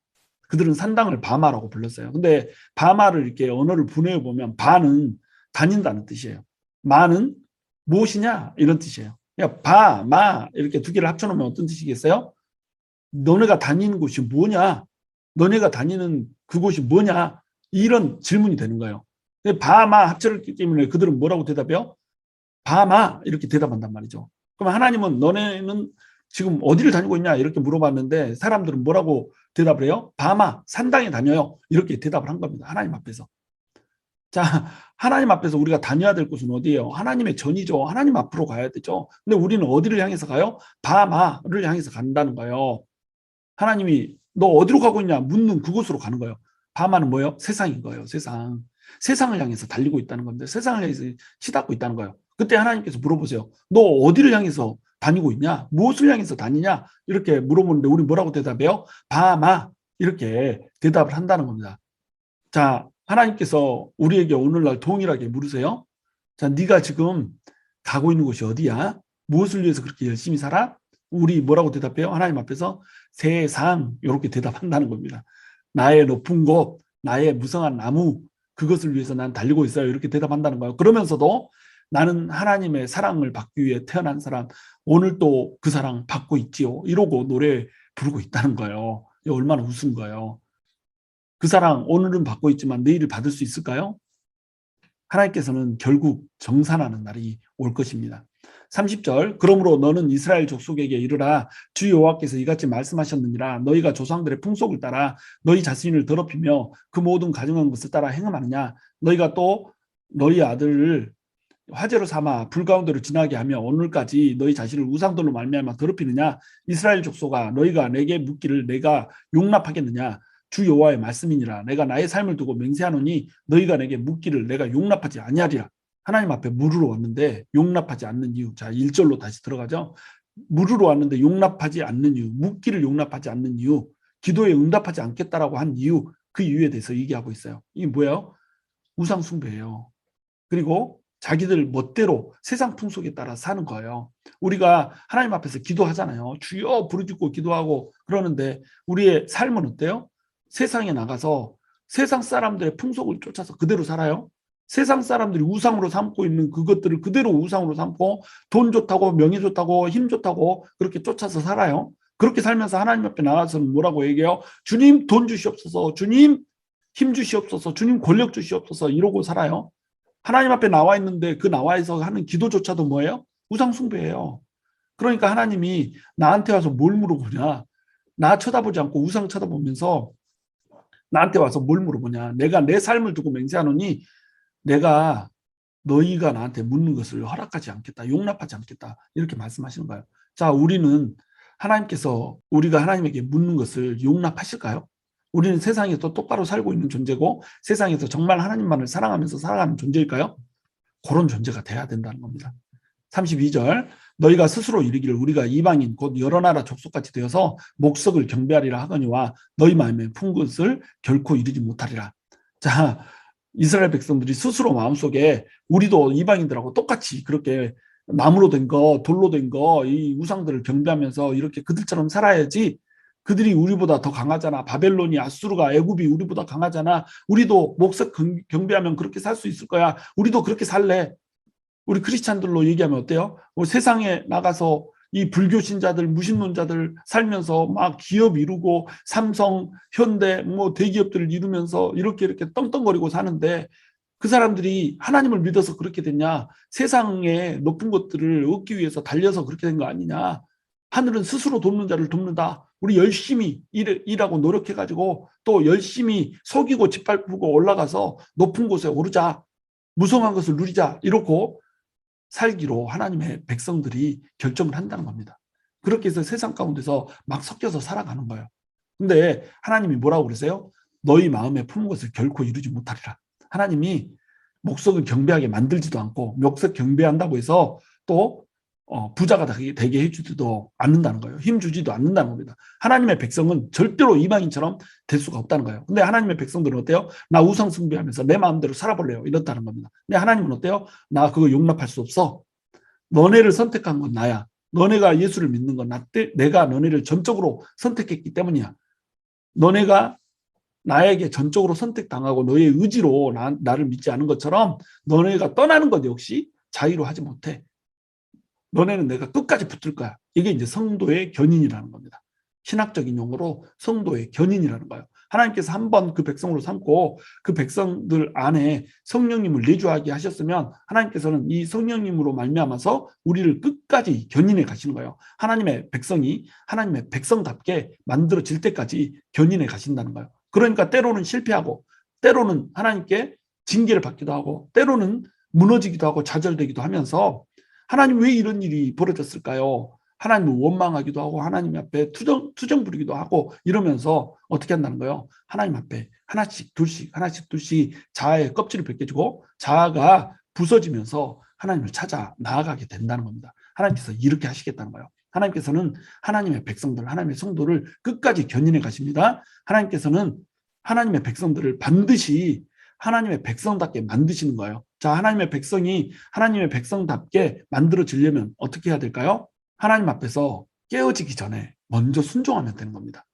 Speaker 1: 그들은 산당을 바마라고 불렀어요. 근데 바마를 이렇게 언어를 분해해 보면 바는 다닌다는 뜻이에요. 마는 무엇이냐 이런 뜻이에요. 그러니까 바, 마 이렇게 두 개를 합쳐놓으면 어떤 뜻이겠어요? 너네가 다니는 곳이 뭐냐? 너네가 다니는 그곳이 뭐냐? 이런 질문이 되는 거예요. 바마 합쳐졌기 때문에 그들은 뭐라고 대답해요? 바마 이렇게 대답한단 말이죠. 그럼 하나님은 너네는 지금 어디를 다니고 있냐 이렇게 물어봤는데 사람들은 뭐라고 대답을 해요? 바마 산당에 다녀요 이렇게 대답을 한 겁니다. 하나님 앞에서. 자, 하나님 앞에서 우리가 다녀야 될 곳은 어디예요? 하나님의 전이죠. 하나님 앞으로 가야 되죠. 근데 우리는 어디를 향해서 가요? 바마를 향해서 간다는 거예요. 하나님이 너 어디로 가고 있냐 묻는 그곳으로 가는 거예요. 바마는 뭐예요? 세상인 거예요. 세상. 세상을 향해서 달리고 있다는 건데 세상을 향해서 치닫고 있다는 거예요. 그때 하나님께서 물어보세요. 너 어디를 향해서 다니고 있냐? 무엇을 향해서 다니냐? 이렇게 물어보는데 우리 뭐라고 대답해요? 바마 이렇게 대답을 한다는 겁니다. 자, 하나님께서 우리에게 오늘날 동일하게 물으세요. 자, 네가 지금 가고 있는 곳이 어디야? 무엇을 위해서 그렇게 열심히 살아? 우리 뭐라고 대답해요? 하나님 앞에서 세상 이렇게 대답한다는 겁니다. 나의 높은 곳, 나의 무성한 나무 그것을 위해서 난 달리고 있어요. 이렇게 대답한다는 거예요. 그러면서도 나는 하나님의 사랑을 받기 위해 태어난 사람, 오늘 또 그 사랑 받고 있지요. 이러고 노래 부르고 있다는 거예요. 얼마나 우스운 거예요. 그 사랑 오늘은 받고 있지만 내일을 받을 수 있을까요? 하나님께서는 결국 정산하는 날이 올 것입니다. 30절 그러므로 너는 이스라엘 족속에게 이르라 주 여호와께서 이같이 말씀하셨느니라 너희가 조상들의 풍속을 따라 너희 자신을 더럽히며 그 모든 가증한 것을 따라 행함하느냐 너희가 또 너희 아들을 화제로 삼아 불 가운데로 지나게 하며 오늘까지 너희 자신을 우상들로 말미암아 더럽히느냐 이스라엘 족속아 너희가 내게 묻기를 내가 용납하겠느냐 주 여호와의 말씀이니라 내가 나의 삶을 두고 맹세하노니 너희가 내게 묻기를 내가 용납하지 아니하리라. 하나님 앞에 물으러 왔는데 용납하지 않는 이유. 자, 1절로 다시 들어가죠. 물으러 왔는데 용납하지 않는 이유, 묻기를 용납하지 않는 이유, 기도에 응답하지 않겠다라고 한 이유, 그 이유에 대해서 얘기하고 있어요. 이게 뭐예요? 우상 숭배예요. 그리고 자기들 멋대로 세상 풍속에 따라 사는 거예요. 우리가 하나님 앞에서 기도하잖아요. 주여 부르짖고 기도하고 그러는데 우리의 삶은 어때요? 세상에 나가서 세상 사람들의 풍속을 쫓아서 그대로 살아요. 세상 사람들이 우상으로 삼고 있는 그것들을 그대로 우상으로 삼고 돈 좋다고 명예 좋다고 힘 좋다고 그렇게 쫓아서 살아요. 그렇게 살면서 하나님 앞에 나가서는 뭐라고 얘기해요? 주님 돈 주시옵소서, 주님 힘 주시옵소서, 주님 권력 주시옵소서 이러고 살아요. 하나님 앞에 나와 있는데 그 나와서 하는 기도조차도 뭐예요? 우상 숭배예요. 그러니까 하나님이 나한테 와서 뭘 물어보냐? 나 쳐다보지 않고 우상 쳐다보면서 나한테 와서 뭘 물어보냐? 내가 내 삶을 두고 맹세하노니 내가 너희가 나한테 묻는 것을 허락하지 않겠다. 용납하지 않겠다. 이렇게 말씀하시는 거예요. 자, 우리는 하나님께서 우리가 하나님에게 묻는 것을 용납하실까요? 우리는 세상에서 똑바로 살고 있는 존재고 세상에서 정말 하나님만을 사랑하면서 살아가는 존재일까요? 그런 존재가 돼야 된다는 겁니다. 32절 너희가 스스로 이르기를 우리가 이방인 곧 여러 나라 족속같이 되어서 목석을 경배하리라 하거니와 너희 마음에 푼 것을 결코 이루지 못하리라. 자, 이스라엘 백성들이 스스로 마음속에 우리도 이방인들하고 똑같이 그렇게 나무로 된 거, 돌로 된 거, 이 우상들을 경배하면서 이렇게 그들처럼 살아야지. 그들이 우리보다 더 강하잖아. 바벨론이, 아수르가, 애굽이 우리보다 강하잖아. 우리도 목석 경배하면 그렇게 살 수 있을 거야. 우리도 그렇게 살래. 우리 크리스찬들로 얘기하면 어때요? 세상에 나가서 이 불교 신자들, 무신론자들 살면서 막 기업 이루고 삼성, 현대, 뭐 대기업들을 이루면서 이렇게 떵떵거리고 사는데 그 사람들이 하나님을 믿어서 그렇게 됐냐? 세상의 높은 것들을 얻기 위해서 달려서 그렇게 된 거 아니냐? 하늘은 스스로 돕는 자를 돕는다. 우리 열심히 일하고 노력해가지고 또 열심히 속이고 짓밟고 올라가서 높은 곳에 오르자. 무성한 것을 누리자. 이렇고 살기로 하나님의 백성들이 결정을 한다는 겁니다. 그렇게 해서 세상 가운데서 막 섞여서 살아가는 거예요. 근데 하나님이 뭐라고 그러세요? 너희 마음에 품은 것을 결코 이루지 못하리라. 하나님이 목석을 경배하게 만들지도 않고 목석 경배한다고 해서 또 부자가 되게 해주지도 않는다는 거예요. 힘주지도 않는다는 겁니다. 하나님의 백성은 절대로 이방인처럼 될 수가 없다는 거예요. 근데 하나님의 백성들은 어때요? 나 우상 숭배하면서 내 마음대로 살아볼래요. 이렇다는 겁니다. 근데 하나님은 어때요? 나 그거 용납할 수 없어. 너네를 선택한 건 나야. 너네가 예수를 믿는 건 내가 너네를 전적으로 선택했기 때문이야. 너네가 나에게 전적으로 선택당하고 너의 의지로 나를 믿지 않은 것처럼 너네가 떠나는 것 역시 자유로 하지 못해. 너네는 내가 끝까지 붙을 거야. 이게 이제 성도의 견인이라는 겁니다. 신학적인 용어로 성도의 견인이라는 거예요. 하나님께서 한번 그 백성으로 삼고 그 백성들 안에 성령님을 내주하게 하셨으면 하나님께서는 이 성령님으로 말미암아서 우리를 끝까지 견인해 가시는 거예요. 하나님의 백성이 하나님의 백성답게 만들어질 때까지 견인해 가신다는 거예요. 그러니까 때로는 실패하고 때로는 하나님께 징계를 받기도 하고 때로는 무너지기도 하고 좌절되기도 하면서 하나님 왜 이런 일이 벌어졌을까요? 하나님을 원망하기도 하고 하나님 앞에 투정 부리기도 하고 이러면서 어떻게 한다는 거예요? 하나님 앞에 하나씩 둘씩 자아의 껍질이 벗겨지고 자아가 부서지면서 하나님을 찾아 나아가게 된다는 겁니다. 하나님께서 이렇게 하시겠다는 거예요. 하나님께서는 하나님의 백성들, 하나님의 성도를 끝까지 견인해 가십니다. 하나님께서는 하나님의 백성들을 반드시 하나님의 백성답게 만드시는 거예요. 자, 하나님의 백성이 하나님의 백성답게 만들어지려면 어떻게 해야 될까요? 하나님 앞에서 깨어지기 전에 먼저 순종하면 되는 겁니다.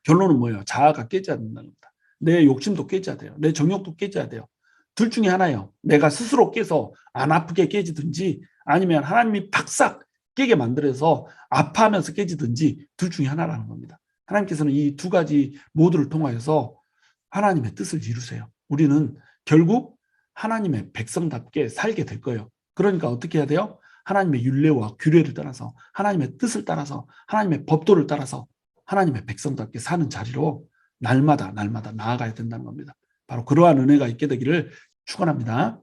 Speaker 1: 결론은 뭐예요? 자아가 깨져야 된다는 겁니다. 내 욕심도 깨져야 돼요. 내 정욕도 깨져야 돼요. 둘 중에 하나예요. 내가 스스로 깨서 안 아프게 깨지든지 아니면 하나님이 팍싹 깨게 만들어서 아파하면서 깨지든지 둘 중에 하나라는 겁니다. 하나님께서는 이 두 가지 모두를 통하여서 하나님의 뜻을 이루세요. 우리는 결국 하나님의 백성답게 살게 될 거예요. 그러니까 어떻게 해야 돼요? 하나님의 율례와 규례를 따라서 하나님의 뜻을 따라서 하나님의 법도를 따라서 하나님의 백성답게 사는 자리로 날마다 나아가야 된다는 겁니다. 바로 그러한 은혜가 있게 되기를 축원합니다.